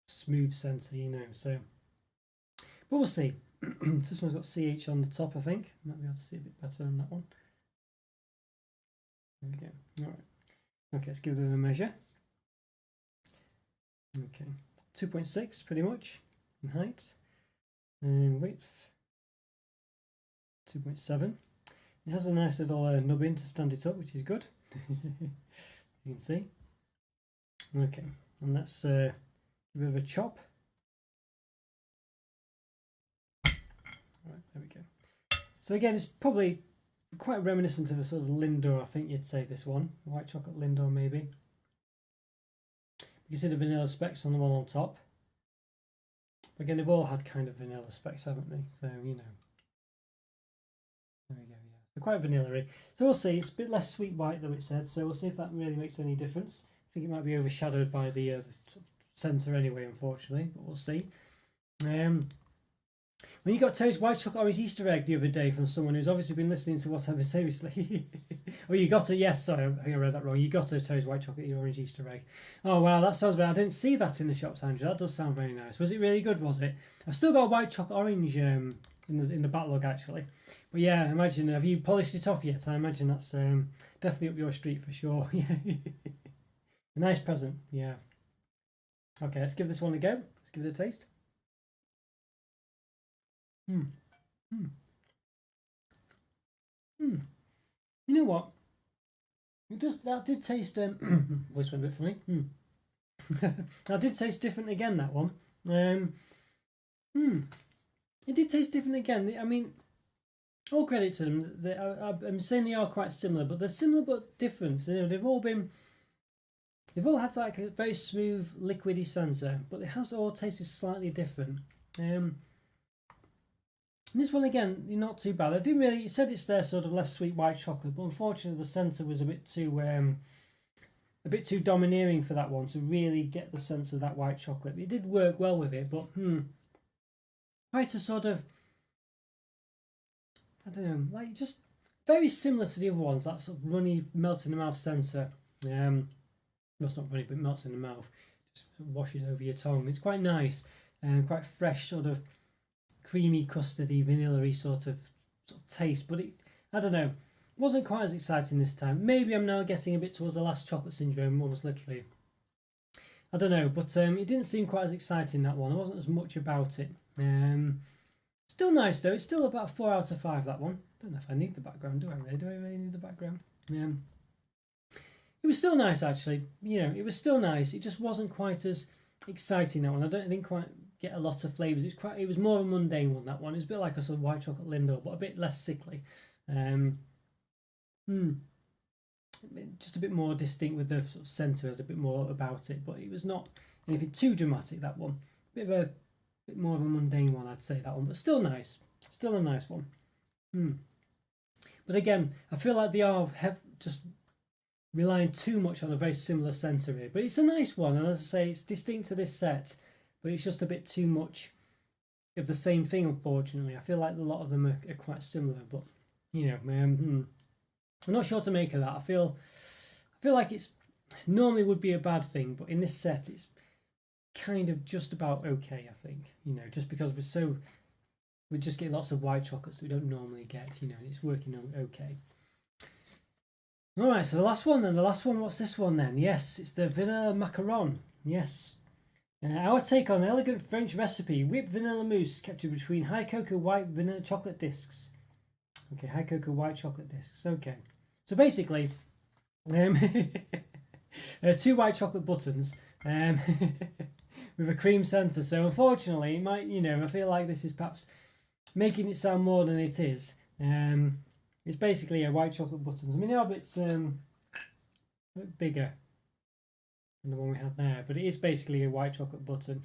smooth centre, you know. So, but we'll see. This one's got CH on the top, I think. Might be able to see a bit better on that one. There we go. All right. Okay, let's give it a measure. Okay, 2.6 pretty much in height, and width 2.7. It has a nice little nubbin to stand it up, which is good. As you can see. Okay, and let's give it a bit of a chop. Right, there we go. So again, it's probably quite reminiscent of a sort of Lindor, I think you'd say, this one. White chocolate Lindor, maybe. You can see the vanilla specks on the one on top. Again, they've all had kind of vanilla specks, haven't they? So, you know. There we go, yeah. They're quite vanilla-y. So we'll see. It's a bit less sweet white, though, it said. So we'll see if that really makes any difference. I think it might be overshadowed by the centre anyway, unfortunately. But we'll see. When you got Terry's white chocolate orange Easter egg the other day from someone who's obviously been listening to what I've been seriously. Oh, you got it? Yes, sorry, I think I read that wrong. You got a Terry's white chocolate orange Easter egg. Oh wow, that sounds bad. I didn't see that in the shops, Andrew. That does sound very nice. Was it really good? Was it? I've still got a white chocolate orange in the backlog actually. But yeah, imagine, have you polished it off yet? I imagine that's definitely up your street for sure. A nice present, yeah. Okay, let's give this one a go. Let's give it a taste. You know what? It does. That did taste. Voice went a bit funny. That did taste different again. That one. It did taste different again. I mean, all credit to them. I'm saying they are quite similar, but they're similar but different. You know, they've all had like a very smooth, liquidy centre, but it has all tasted slightly different. This one again, not too bad. I didn't really. It said it's their sort of less sweet white chocolate, but unfortunately the centre was a bit too domineering for that one to really get the sense of that white chocolate. It did work well with it, but quite a sort of, I don't know, like just very similar to the other ones. That sort of runny, melt in the mouth centre. Well, it's not runny, but it melts in the mouth. Just sort of washes over your tongue. It's quite nice and quite fresh, sort of creamy, custardy, vanilla-y sort of taste, but I don't know, wasn't quite as exciting this time. Maybe I'm now getting a bit towards the last chocolate syndrome, almost literally. I don't know, but it didn't seem quite as exciting, that one. There wasn't as much about it. Still nice though. It's still about 4 out of 5, that one. Don't know if I need the background, do I really? Do I really need the background? It was still nice actually. You know, it was still nice. It just wasn't quite as exciting, that one. I didn't quite get a lot of flavours. It was more of a mundane one, that one. It was a bit like a sort of white chocolate Lindor, but a bit less sickly. Just a bit more distinct with the sort of centre, has a bit more about it, but it was not anything too dramatic, that one. Bit more of a mundane one, I'd say, that one, but still nice. Still a nice one. But again, I feel like they are just relying too much on a very similar centre here. But it's a nice one, and as I say, it's distinct to this set, but it's just a bit too much of the same thing, unfortunately. I feel like a lot of them are quite similar, but, you know, I'm not sure to make of that. I feel like it's normally would be a bad thing, but in this set, it's kind of just about okay, I think. You know, just because we just get lots of white chocolates that we don't normally get, you know, and it's working okay. Alright, so the last one then. The last one, what's this one then? Yes, it's the vanilla macaron. Yes. Our take on an elegant French recipe: whipped vanilla mousse kept between high cocoa white vanilla chocolate discs. Okay, high cocoa white chocolate discs. Okay, so basically, 2 white chocolate buttons with a cream centre. So unfortunately, it might, you know, I feel like this is perhaps making it sound more than it is. It's basically a white chocolate buttons. I mean, they are a bit bigger than the one we had there, but it is basically a white chocolate button.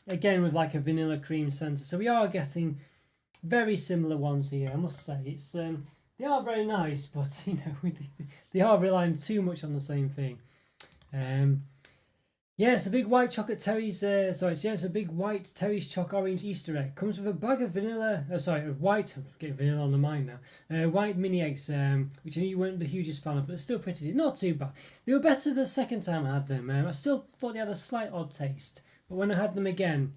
Again, with like a vanilla cream centre. So we are getting very similar ones here, I must say. It's they are very nice, but you know, they are relying too much on the same thing. Yeah, it's a big white chocolate Terry's. It's a big white Terry's choc orange Easter egg. Comes with a bag of vanilla. Of white. I'm getting vanilla on the mind now. White mini eggs, which I knew you weren't the hugest fan of, but they're still pretty. Not too bad. They were better the second time I had them. I still thought they had a slight odd taste, but when I had them again,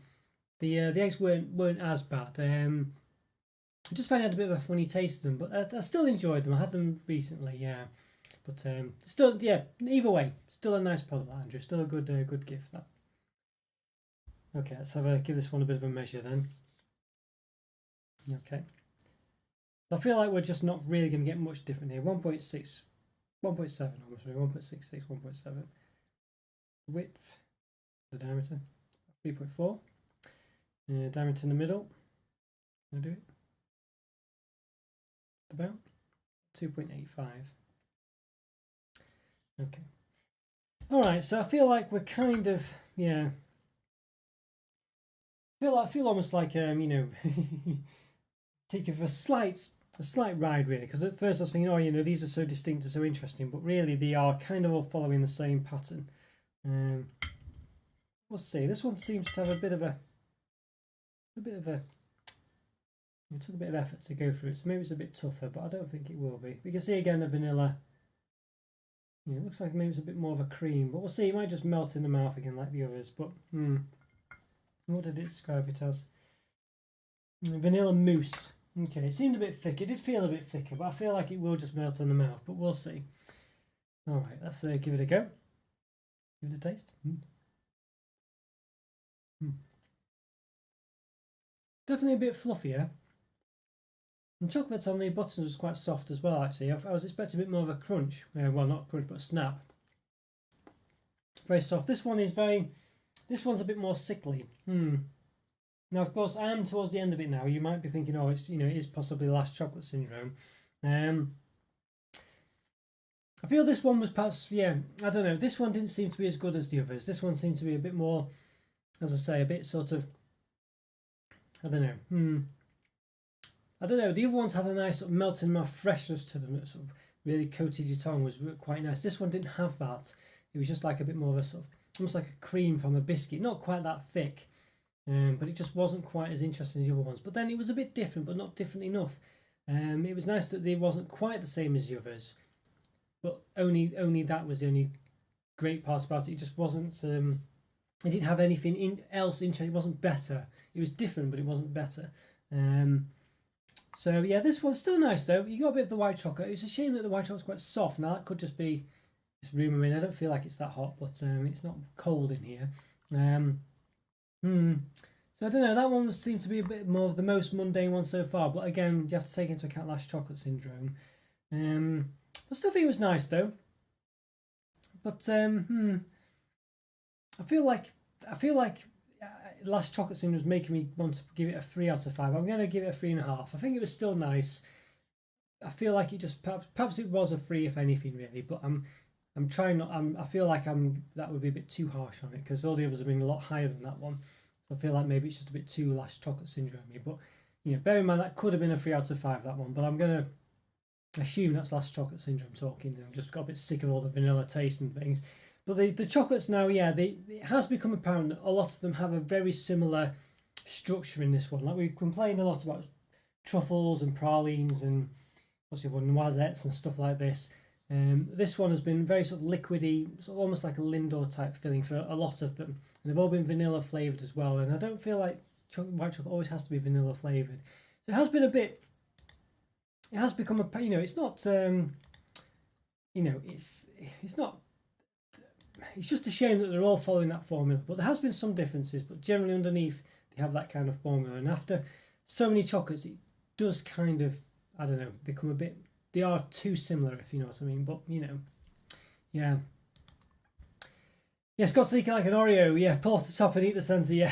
the eggs weren't as bad. I just found I had a bit of a funny taste to them, but I still enjoyed them. I had them recently, yeah. But still, yeah. Either way, still a nice product, Andrew. Still a good gift. That. Okay, let's give this one a bit of a measure then. Okay. I feel like we're just not really going to get much different here. 1.6, 1.7 almost, 1.66, 1.7. Width, the diameter, 3.4. Diameter in the middle. Can I do it? About 2.85. Okay. All right. So I feel like we're kind of I feel almost like you know, taking a slight ride really. Because at first I was thinking, oh, you know, these are so distinct and so interesting, but really they are kind of all following the same pattern. We'll see. This one seems to have a bit of a. It took a bit of effort to go through it, so maybe it's a bit tougher, but I don't think it will be. We can see again the vanilla. Yeah, it looks like maybe it's a bit more of a cream, but we'll see. It might just melt in the mouth again like the others. But what did it describe it as? Vanilla mousse. Okay, it seemed a bit thick. It did feel a bit thicker, but I feel like it will just melt in the mouth. But we'll see. All right, let's give it a go. Give it a taste. Definitely a bit fluffier. And chocolate on the buttons was quite soft as well, actually. I was expecting a bit more of a crunch. Well, not a crunch, but a snap. Very soft. This one's a bit more sickly. Now, of course, I am towards the end of it now. You might be thinking, oh, it is possibly the last chocolate syndrome. I feel this one was perhaps, I don't know. This one didn't seem to be as good as the others. This one seemed to be a bit more, as I say, a bit sort of, I don't know. I don't know. The other ones had a nice sort of melt in mouth freshness to them that sort of really coated your tongue. Was quite nice. This one didn't have that. It was just like a bit more of a sort of almost like a cream from a biscuit. Not quite that thick, but it just wasn't quite as interesting as the other ones. But then it was a bit different, but not different enough. It was nice that it wasn't quite the same as the others, but only that was the only great part about it. It just wasn't. It didn't have anything else interesting. It wasn't better. It was different, but it wasn't better. So yeah, this one's still nice though. You got a bit of the white chocolate. It's a shame that the white chocolate's quite soft. Now that could just be this room I'm in. I don't feel like it's that hot, but it's not cold in here. So I don't know. That one seems to be a bit more of the most mundane one so far. But again, you have to take into account last chocolate syndrome. I still think it was nice though. But I feel like last chocolate syndrome was making me want to give it a 3 out of 5. I'm going to give it a 3.5. I think it was still nice. I feel like it just perhaps it was a 3 if anything really, but I'm trying not. I feel like that would be a bit too harsh on it because all the others have been a lot higher than that one. So I feel like maybe it's just a bit too last chocolate syndrome. But bear in mind that could have been a 3 out of 5 that one. But I'm going to assume that's last chocolate syndrome talking. I'm just got a bit sick of all the vanilla taste and things. But the chocolates now, it has become apparent that a lot of them have a very similar structure in this one. Like we complained a lot about truffles and pralines and what's the other one, noisettes and stuff like this. This one has been very sort of liquidy, sort of almost like a Lindor type filling for a lot of them. And they've all been vanilla flavoured as well. And I don't feel like white chocolate always has to be vanilla flavoured. So it has been it has become it's not, it's not. It's just a shame that they're all following that formula, but there has been some differences, but generally underneath they have that kind of formula, and after so many chocolates it does kind of, I don't know, become a bit, they are too similar if you know what I mean, but yeah, it's got to look like an Oreo, pull off the top and eat the centre,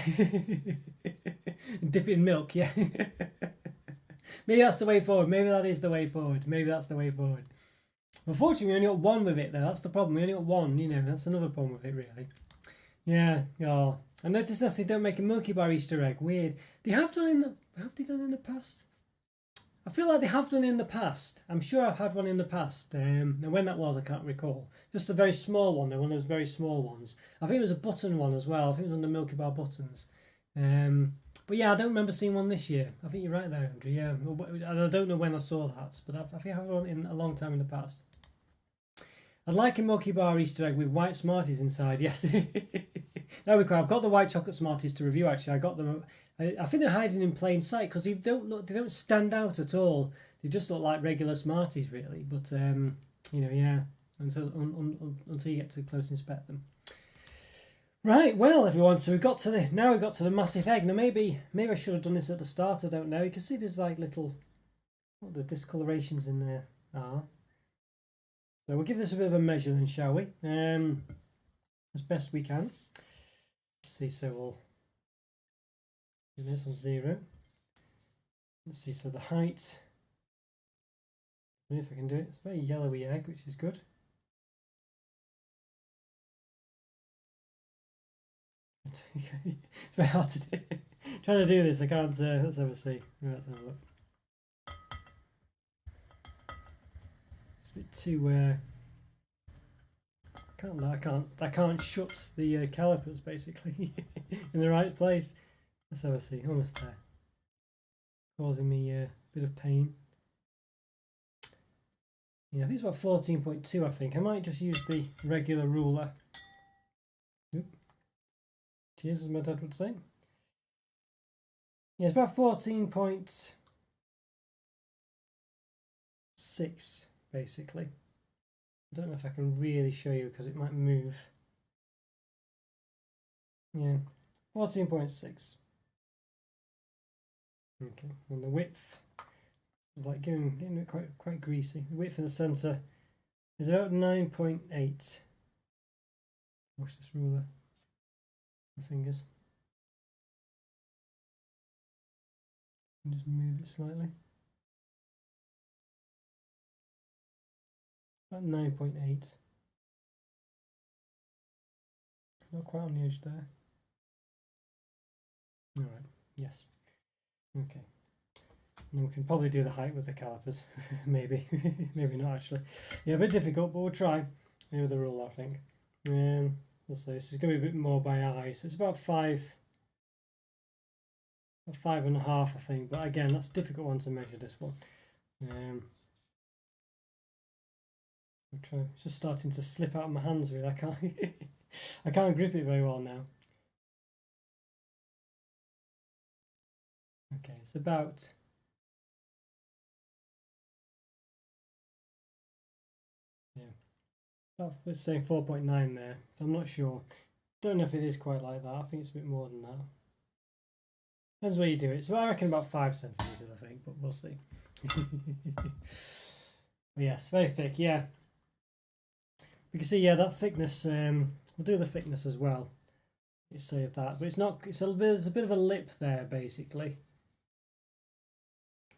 and dip it in milk, maybe that's the way forward, maybe that is the way forward, maybe that's the way forward. Unfortunately, we only got one with it though. That's the problem. We only got one. That's another problem with it, really. Yeah. Oh, I noticed that they don't make a Milky Bar Easter egg. Weird. They have done in the. Have they done in the past? I feel like they have done in the past. I'm sure I've had one in the past. And when that was, I can't recall. Just a very small one. They're one of those very small ones. I think it was a button one as well. I think it was on the Milky Bar buttons. But yeah, I don't remember seeing one this year. I think you're right there, Andrew. Yeah, I don't know when I saw that, but I think I've had one in a long time in the past. I'd like a Milky Bar Easter egg with white Smarties inside. Yes, there we go. I've got the white chocolate Smarties to review. Actually, I got them. I think they're hiding in plain sight because they don't stand out at all. They just look like regular Smarties, really. But yeah, until you get to close inspect them. Right, well, everyone. So we've got to the massive egg. Now maybe I should have done this at the start. I don't know. You can see there's like little what the discolorations in there are. So we'll give this a bit of a measure then, shall we? As best we can. Let's see, so we'll do this on 0. Let's see, so the height. See if I can do it. It's a very yellowy egg, which is good. It's very hard to do. Trying to do this, I can't. Let's have a see. Let's have a look. It's a bit too. I can't shut the calipers basically in the right place. Let's have a see. Almost there. Causing me a bit of pain. Yeah, I think it's about 14.2. I think I might just use the regular ruler. Oop. Cheers, as my dad would say. Yeah, it's about 14.6 basically. I don't know if I can really show you because it might move. Yeah, 14.6. Okay, and the width, like getting it quite greasy. The width in the centre is about 9.8. Wash this ruler. My fingers. Just move it slightly. About 9.8. Not quite on the edge there. Alright, yes. Okay. And we can probably do the height with the calipers. Maybe. Maybe not actually. Yeah, a bit difficult, but we'll try. Maybe the rule, I think. Let's say this is going to be a bit more by eye. So it's about 5.5, I think. But again, that's a difficult one to measure, this one. I'll try. It's just starting to slip out of my hands really. I can't grip it very well now. Okay, it's about let's say 4.9 there. I'm not sure. Don't know if it is quite like that. I think it's a bit more than that. Depends where you do it. So I reckon about 5 centimeters, I think, but we'll see. Yes, very thick. Yeah. You can see, yeah, that thickness. We'll do the thickness as well. Let's save that, but it's not. There's a bit of a lip there, basically.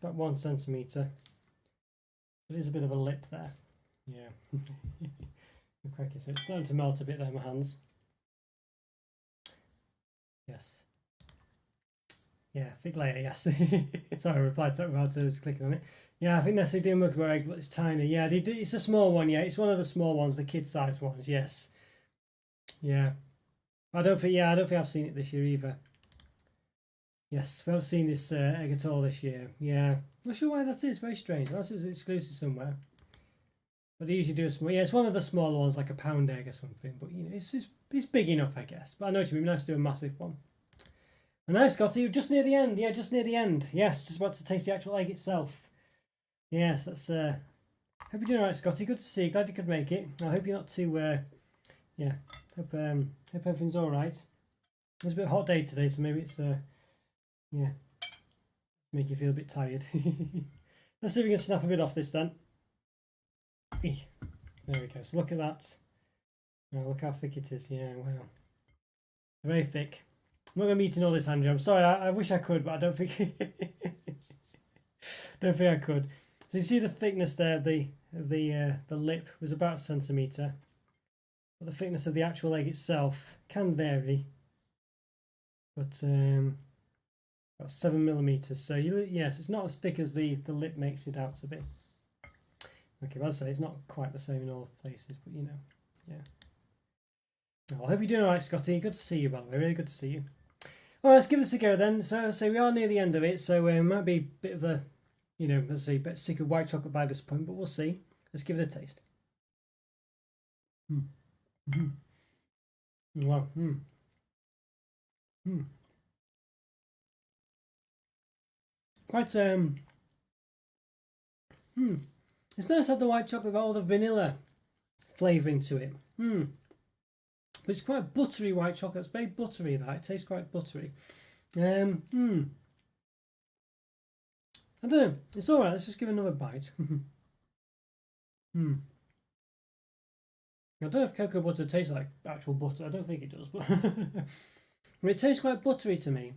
About 1 centimeter. There is a bit of a lip there. Yeah. Cracky. So it's starting to melt a bit there in my hands. Yes. Yeah, thick layer, yes. Sorry, I replied so hard to clicking on it. Yeah, I think that's they do Milky Bar egg, but it's tiny. Yeah, they do, it's a small one, yeah. It's one of the small ones, the kid-sized ones, yes. Yeah. I don't think I've seen it this year either. Yes, we haven't seen this egg at all this year. Yeah. Not sure why that is, very strange. Unless it was exclusive somewhere. But they usually do a small. Yeah, it's one of the smaller ones, like a pound egg or something. But you know, it's big enough, I guess. But I know it would be nice to do a massive one. And now, Scotty, just near the end. Yeah, just near the end. Yes, just about to taste the actual egg itself. Yes, that's. Hope you're doing alright, Scotty. Good to see you. Glad you could make it. I hope you're not too. Yeah. Hope everything's all right. It's a bit hot day today, so maybe it's. Yeah. Make you feel a bit tired. Let's see if we can snap a bit off this then. There we go. So look at that. Oh, look how thick it is. Yeah, wow. Very thick. I'm not going to be eating all this, Andrew. I'm sorry. I wish I could, but I don't think. Don't think I could. So you see the thickness there. The lip was about a centimetre. But the thickness of the actual egg itself can vary. but about 7 millimeters. So yes, it's not as thick as the lip makes it out to be. Okay, but as I say, it's not quite the same in all places, but you know, yeah. Oh, I hope you're doing all right, Scotty. Good to see you, by the way. Really good to see you. All right, let's give this a go then. So we are near the end of it, so it might be a bit of a, you know, let's say, a bit sick of white chocolate by this point, but we'll see. Let's give it a taste. Wow. Quite it's nice to have the white chocolate with all the vanilla flavouring to it. But it's quite buttery white chocolate. It's very buttery. That it tastes quite buttery. I don't know. It's all right. Let's just give it another bite. I don't know if cocoa butter tastes like actual butter. I don't think it does, but it tastes quite buttery to me.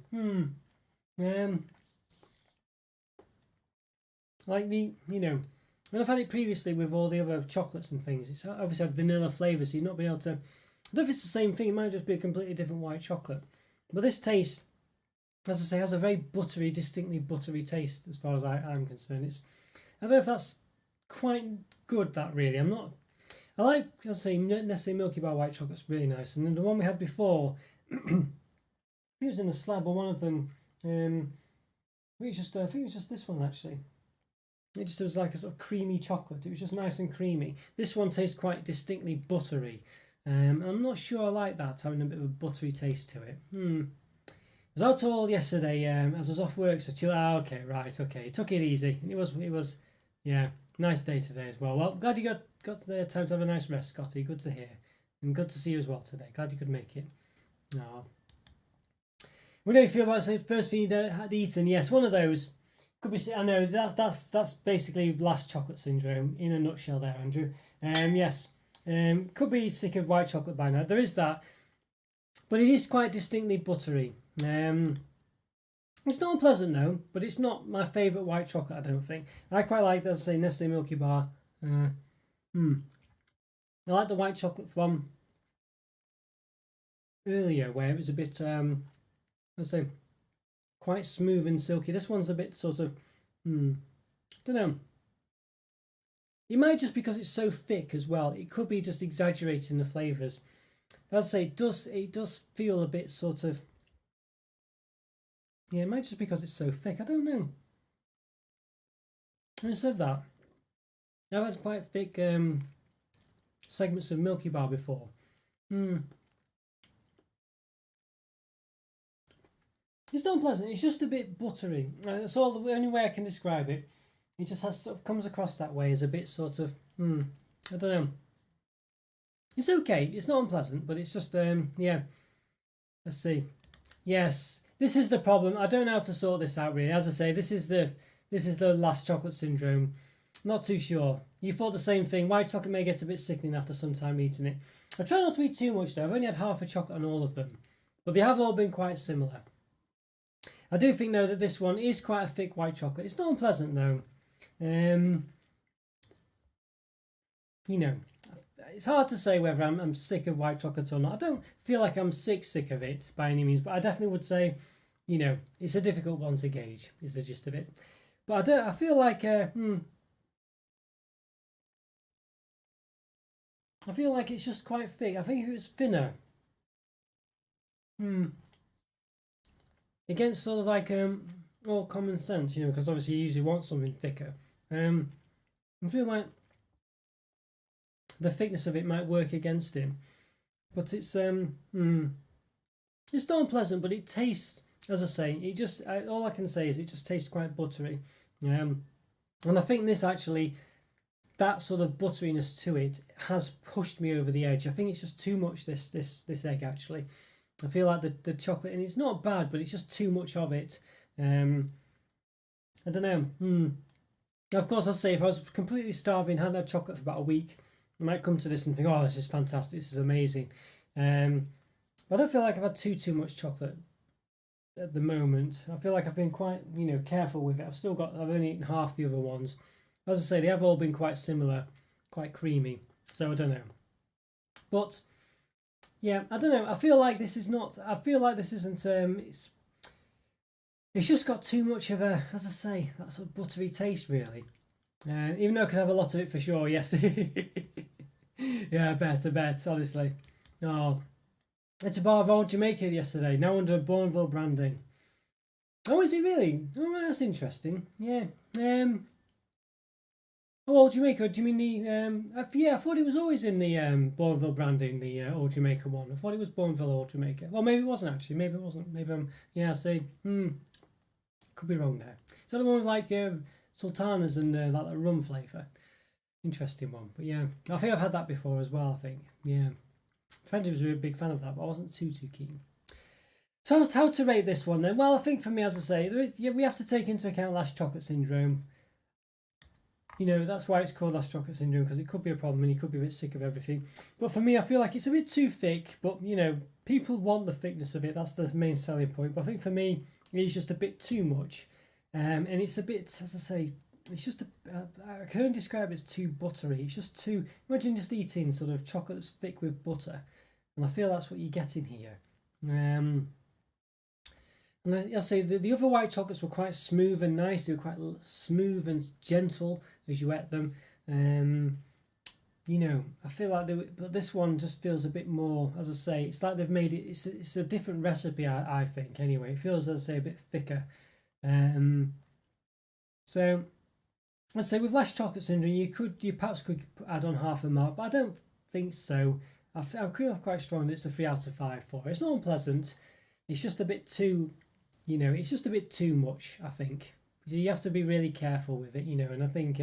Like the, you know, when I've had it previously with all the other chocolates and things, it's obviously had vanilla flavour, so you've not been able to. I don't know if it's the same thing. It might just be a completely different white chocolate. But this taste, as I say, has a very buttery, distinctly buttery taste as far as I'm concerned. I don't know if that's quite good. That really, I'm not. I like, as I say, Nestle Milky Bar white chocolate's really nice, and then the one we had before, I think it was in a slab, or one of them. I think it was just this one actually. It just was like a sort of creamy chocolate. It was just nice and creamy. This one tastes quite distinctly buttery. I'm not sure I like that, having a bit of a buttery taste to it. I was out all yesterday as I was off work, so chill. Okay, right, okay. Took it easy. It was, yeah, nice day today as well. Well, glad you got the time to have a nice rest, Scotty. Good to hear, and good to see you as well today. Glad you could make it. No. What do you feel about the first thing you had eaten? Yes, one of those. Could be. I know that's basically last chocolate syndrome in a nutshell, there, Andrew. Yes. Could be sick of white chocolate by now. There is that, but it is quite distinctly buttery. It's not unpleasant, no, but it's not my favourite white chocolate. I don't think. I quite like, as I say, Nestle Milky Bar. I like the white chocolate from earlier, where it was a bit, let's say, quite smooth and silky. This one's a bit sort of, don't know. It might just because it's so thick as well. It could be just exaggerating the flavours. As I say, it does feel a bit sort of. Yeah, it might just because it's so thick. I don't know. Having said that, I've had quite thick segments of Milky Bar before. It's not unpleasant. It's just a bit buttery. That's all. The only way I can describe it. It just comes across that way as a bit sort of. I don't know. It's okay. It's not unpleasant, but it's just yeah. Let's see. Yes, this is the problem. I don't know how to sort this out really. As I say, this is the last chocolate syndrome. Not too sure. You thought the same thing. White chocolate may get a bit sickening after some time eating it. I try not to eat too much though. I've only had half a chocolate on all of them, but they have all been quite similar. I do think though that this one is quite a thick white chocolate. It's not unpleasant though. You know, it's hard to say whether I'm sick of white chocolate or not. I don't feel like I'm sick of it by any means, but I definitely would say, you know, it's a difficult one to gauge. Is the gist of it. But I feel like I feel like it's just quite thick. I think if it was thinner, against sort of like all common sense, you know, because obviously you usually want something thicker. I feel like the thickness of it might work against him, but it's not unpleasant, but it tastes, as I say, it just all I can say is it just tastes quite buttery. And I think this actually, that sort of butteriness to it has pushed me over the edge. I think it's just too much, this egg actually. I feel like the chocolate, and it's not bad, but it's just too much of it. I don't know. Of course, I'd say if I was completely starving, hadn't had chocolate for about a week, I might come to this and think, oh, this is fantastic, this is amazing. But I don't feel like I've had too much chocolate at the moment. I feel like I've been quite, you know, careful with it. I've only eaten half the other ones. As I say, they have all been quite similar, quite creamy. So I don't know. But yeah, I don't know. I feel like this is not. I feel like this isn't. It's just got too much of a, as I say, that sort of buttery taste, really. Even though I could have a lot of it for sure. Yes. Yeah, I bet. Honestly. Oh, it's a bar of Old Jamaica yesterday. Now under Bourneville branding. Oh, is it really? Oh, that's interesting. Yeah. Oh, Old Jamaica. Do you mean the? Yeah, I thought it was always in the Bourneville branding, the Old Jamaica one. I thought it was Bourneville Old Jamaica. Well, maybe it wasn't actually. Maybe it wasn't. Maybe I'm. Yeah, I see. Could be wrong there. So the one with like sultanas and like that rum flavour. Interesting one. But yeah, I think I've had that before as well. I think. Yeah, friend was a really big fan of that, but I wasn't too keen. So how to rate this one then? Well, I think for me, as I say, we have to take into account last chocolate syndrome. You know, that's why it's called last chocolate syndrome, because it could be a problem and you could be a bit sick of everything. But for me, I feel like it's a bit too thick, but you know, people want the thickness of it. That's the main selling point. But I think for me, it's just a bit too much. And it's a bit, as I say, it's just, I can only describe it as too buttery. It's just too, imagine just eating sort of chocolate that's thick with butter. And I feel that's what you get in here. And I say the other white chocolates were quite smooth and nice. They were quite smooth and gentle as you ate them. You know, I feel like but this one just feels a bit more. As I say, it's like they've made it. It's a different recipe. I think anyway. It feels, as I say, a bit thicker. So, let's say with less chocolate syndrome, you perhaps could add on half a mark, but I don't think so. I feel quite strong that it's a 3 out of 5 for it. It's not unpleasant. It's just a bit too. You know, it's just a bit too much, I think. You have to be really careful with it, you know, and I think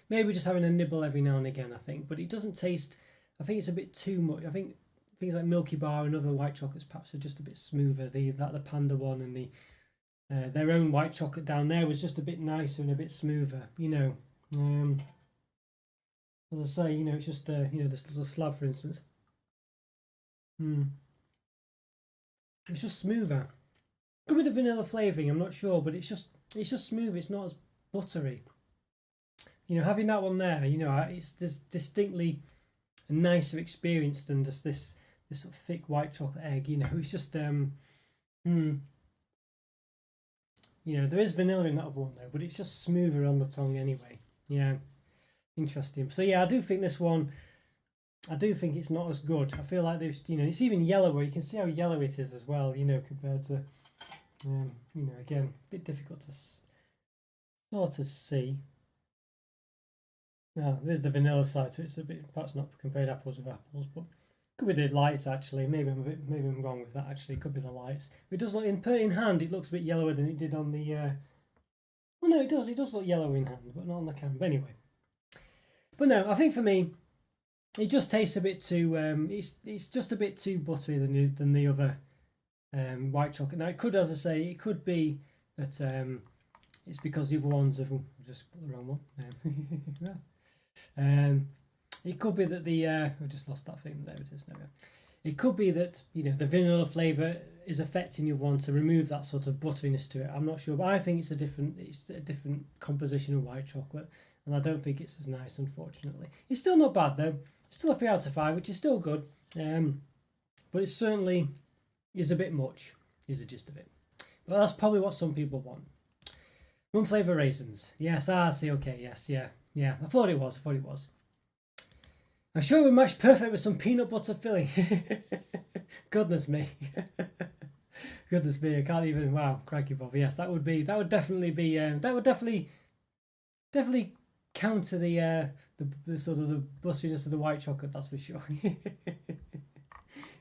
maybe just having a nibble every now and again, I think. But it doesn't taste, I think it's a bit too much. I think things like Milky Bar and other white chocolates perhaps are just a bit smoother. The Panda one and their own white chocolate down there was just a bit nicer and a bit smoother, you know. As I say, you know, it's just, you know, this little slab, for instance. It's just smoother. Could be the vanilla flavouring, I'm not sure, but it's just smooth. It's not as buttery. You know, having that one there, you know, it's distinctly a nicer experience than just this sort of thick white chocolate egg. You know, it's just you know, there is vanilla in that other one though, but it's just smoother on the tongue anyway. Yeah, interesting. So yeah, I do think this one. I do think it's not as good. I feel like there's, you know, it's even yellower. You can see how yellow it is as well. You know, compared to. You know, again, a bit difficult to sort of see. Now, there's the vanilla side, so it's a bit perhaps not compared apples with apples, but could be the lights actually. Maybe I'm wrong with that actually. Could be the lights. It does look in hand. It looks a bit yellower than it did on the. Well, no, it does. It does look yellow in hand, but not on the can. But anyway. But no, I think for me, it just tastes a bit too. It's just a bit too buttery than the other. White chocolate. Now it could, as I say, it could be that it's because the other ones have just put the wrong one. It could be that I just lost that thing. There it is. There we go. It could be that, you know, the vanilla flavour is affecting your one to remove that sort of butteriness to it. I'm not sure, but I think it's a different composition of white chocolate, and I don't think it's as nice, unfortunately. It's still not bad though. It's still a 3 out of 5, which is still good. But it's certainly. Is a bit much, is the gist of it. But that's probably what some people want. Rum flavour raisins. Yes, I see, okay, yes, yeah. I thought it was. I'm sure it would match perfect with some peanut butter filling. Goodness me. Goodness me, I can't even, wow, crikey Bob. Yes, that would definitely be, that would definitely counter the sort of the butteriness of the white chocolate, that's for sure.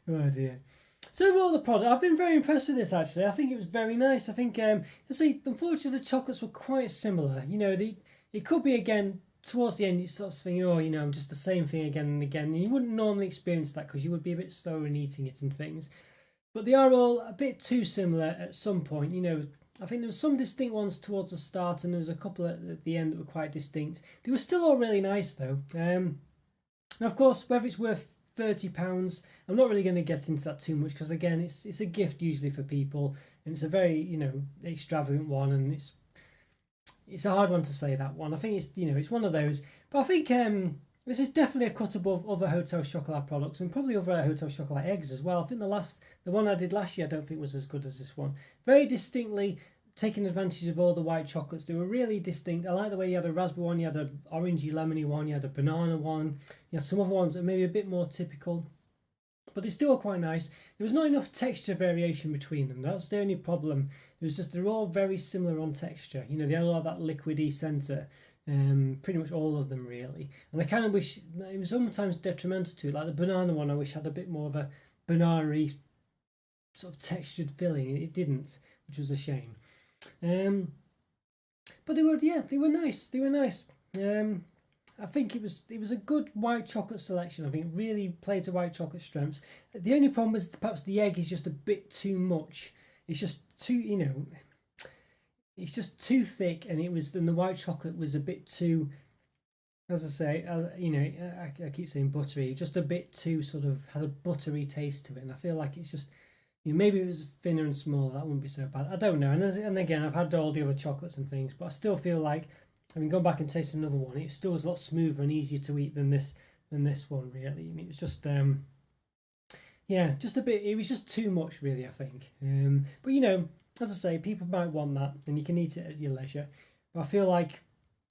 Oh dear. So overall, the product, I've been very impressed with this actually. I think it was very nice. I think, unfortunately, the chocolates were quite similar. You know, it could be again towards the end. You sort of think, oh, you know, just the same thing again and again. And you wouldn't normally experience that because you would be a bit slower in eating it and things. But they are all a bit too similar at some point. You know, I think there were some distinct ones towards the start, and there was a couple at the end that were quite distinct. They were still all really nice though. And of course, whether it's worth £30, I'm not really going to get into that too much because again it's a gift usually for people, and it's a very, you know, extravagant one, and it's a hard one to say, that one. I think it's, you know, it's one of those, but I think this is definitely a cut above other Hotel Chocolat products and probably other Hotel Chocolat eggs as well. I think the one I did last year I don't think was as good as this one. Very distinctly taking advantage of all the white chocolates. They were really distinct. I like the way you had a raspberry one, you had an orangey lemony one, you had a banana one, you had some other ones that are maybe a bit more typical, but they still were quite nice. There was not enough texture variation between them. That's the only problem. It was just they're all very similar on texture. You know, they all have that liquidy centre. Pretty much all of them really, and I kind of wish it was sometimes detrimental to it. Like the banana one, I wish had a bit more of a banana-y sort of textured filling. It didn't, which was a shame. But they were nice. They were nice. I think it was a good white chocolate selection. I think it really played to white chocolate strengths. The only problem was perhaps the egg is just a bit too much. It's just too, you know, it's just too thick, and the white chocolate was a bit too, as I say, you know, I keep saying buttery, just a bit too sort of had a buttery taste to it, and I feel like it's just, you know, maybe if it was thinner and smaller, that wouldn't be so bad. I don't know. And again, I've had all the other chocolates and things, but I still feel like, I mean, going back and tasting another one, it still was a lot smoother and easier to eat than this one, really. I mean, it was just, yeah, just a bit. It was just too much, really, I think. But you know, as I say, people might want that, and you can eat it at your leisure. But I feel like,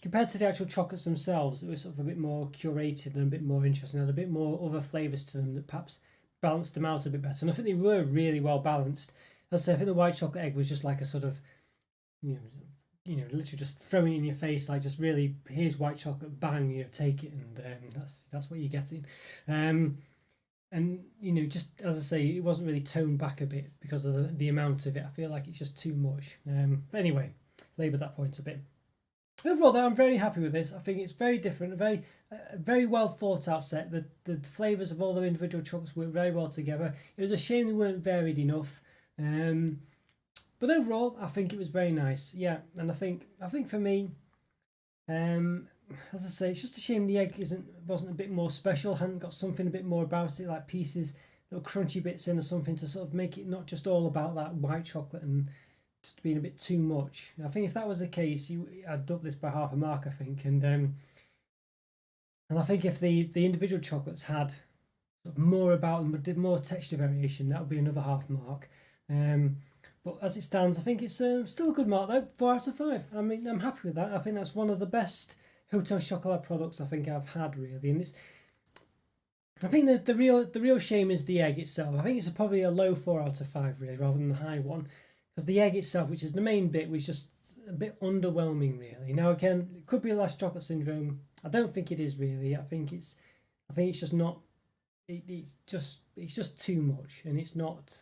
compared to the actual chocolates themselves, it was sort of a bit more curated and a bit more interesting, and a bit more other flavours to them that perhaps balanced them out a bit better. And I think they were really well balanced. As I say, I think the white chocolate egg was just like a sort of, you know, literally just throwing it in your face, like just really, here's white chocolate, bang, you know, take it, and that's what you're getting. And you know, just as I say, it wasn't really toned back a bit because of the amount of it. I feel like it's just too much. Anyway, labour that point a bit. Overall, though, I'm very happy with this. I think it's very different, a very well thought out set. The flavours of all the individual chocolates work very well together. It was a shame they weren't varied enough. But overall, I think it was very nice. Yeah, and I think for me, as I say, it's just a shame the egg wasn't a bit more special. Hadn't got something a bit more about it, like pieces, little crunchy bits in or something to sort of make it not just all about that white chocolate and just being a bit too much. I think if that was the case, I'd up this by half a mark, I think. And I think if the individual chocolates had sort of more about them, but did more texture variation, that would be another half mark. But as it stands, I think it's still a good mark though, 4 out of 5. I mean, I'm happy with that. I think that's one of the best Hotel Chocolat products I think I've had, really. And I think that the real shame is the egg itself. I think it's probably a low 4 out of 5 really, rather than a high one, because the egg itself, which is the main bit, was just a bit underwhelming, really. Now again, it could be last chocolate syndrome. I don't think it is really. I think it's just not. It's just too much, and it's not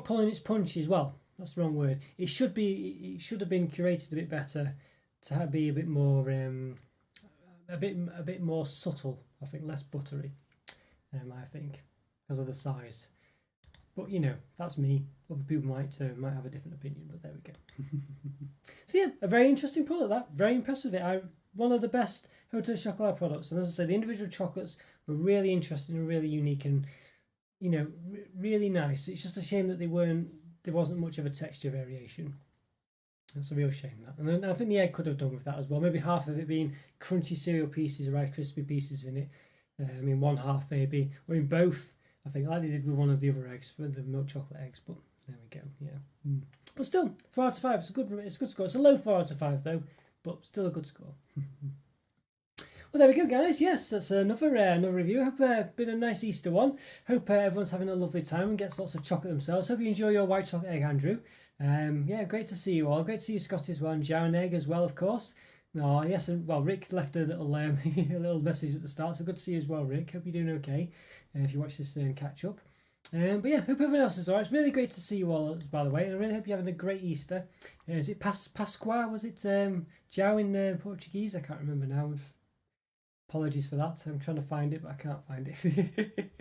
pulling its punches. Well, that's the wrong word. It should have been curated a bit better to be a bit more a bit more subtle. I think less buttery. I think because of the size. But you know, that's me. Other people might have a different opinion, but there we go. So yeah, a very interesting product. That very impressed with it. One of the best Hotel Chocolat products, and as I said, the individual chocolates were really interesting and really unique, and you know, really nice. It's just a shame that there wasn't much of a texture variation. That's a real shame, that. And then I think the egg could have done with that as well. Maybe half of it being crunchy cereal pieces or Rice Krispie pieces in it. In one half maybe, or in both. I think like they did with one of the other eggs for the milk chocolate eggs. But there we go. Yeah. But still, 4 out of 5. It's a good score. It's a low 4 out of 5 though, but still a good score. Well, there we go, guys. Yes, that's another review. I hope it's been a nice Easter one. Hope everyone's having a lovely time and gets lots of chocolate themselves. Hope you enjoy your white chocolate egg, Andrew. Yeah, great to see you all. Great to see you, Scotty, as well, and Jow and Egg as well, of course. Oh, yes, and well, Rick left a little a little message at the start, so good to see you as well, Rick. Hope you're doing okay if you watch this and catch up. But yeah, hope everyone else is alright. It's really great to see you all, by the way, and I really hope you're having a great Easter. Is it Pasqua? Was it Jow in Portuguese? I can't remember now. Apologies for that. I'm trying to find it, but I can't find it.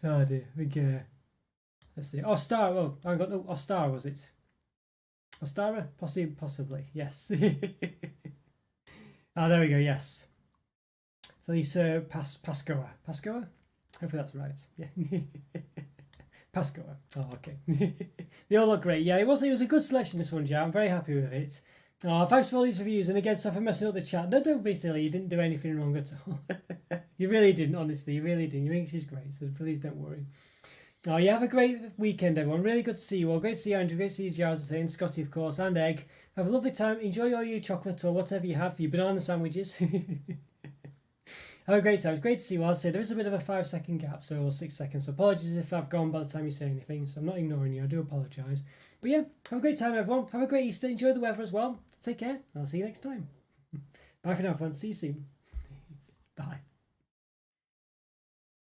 Oh dear. Let's see. Ostar. Oh, I got no Ostar. Was it? Ostara? Possibly. Yes. Oh, there we go. Yes. Feliz Pascoa. Pascoa? Hopefully that's right. Yeah. Pascoa. Oh, okay. They all look great. Yeah, it was a good selection, this one, Joe. I'm very happy with it. Oh, thanks for all these reviews. And again, sorry for messing up the chat. No, don't be silly. You didn't do anything wrong at all. You really didn't, honestly. You really didn't. Your English is great, so please don't worry. Oh, you have a great weekend, everyone. Really good to see you all. Great to see you, Andrew. Great to see you, Giles, and Scotty, of course, and Egg. Have a lovely time. Enjoy all your chocolate or whatever you have for your banana sandwiches. Have a great time. It's great to see you all. I'll say there is a bit of a 5-second gap, so or 6 seconds. So apologies if I've gone by the time you say anything. So I'm not ignoring you. I do apologise. But yeah, have a great time, everyone. Have a great Easter. Enjoy the weather as well. Take care. I'll see you next time. Bye for now, everyone. See you soon. Bye.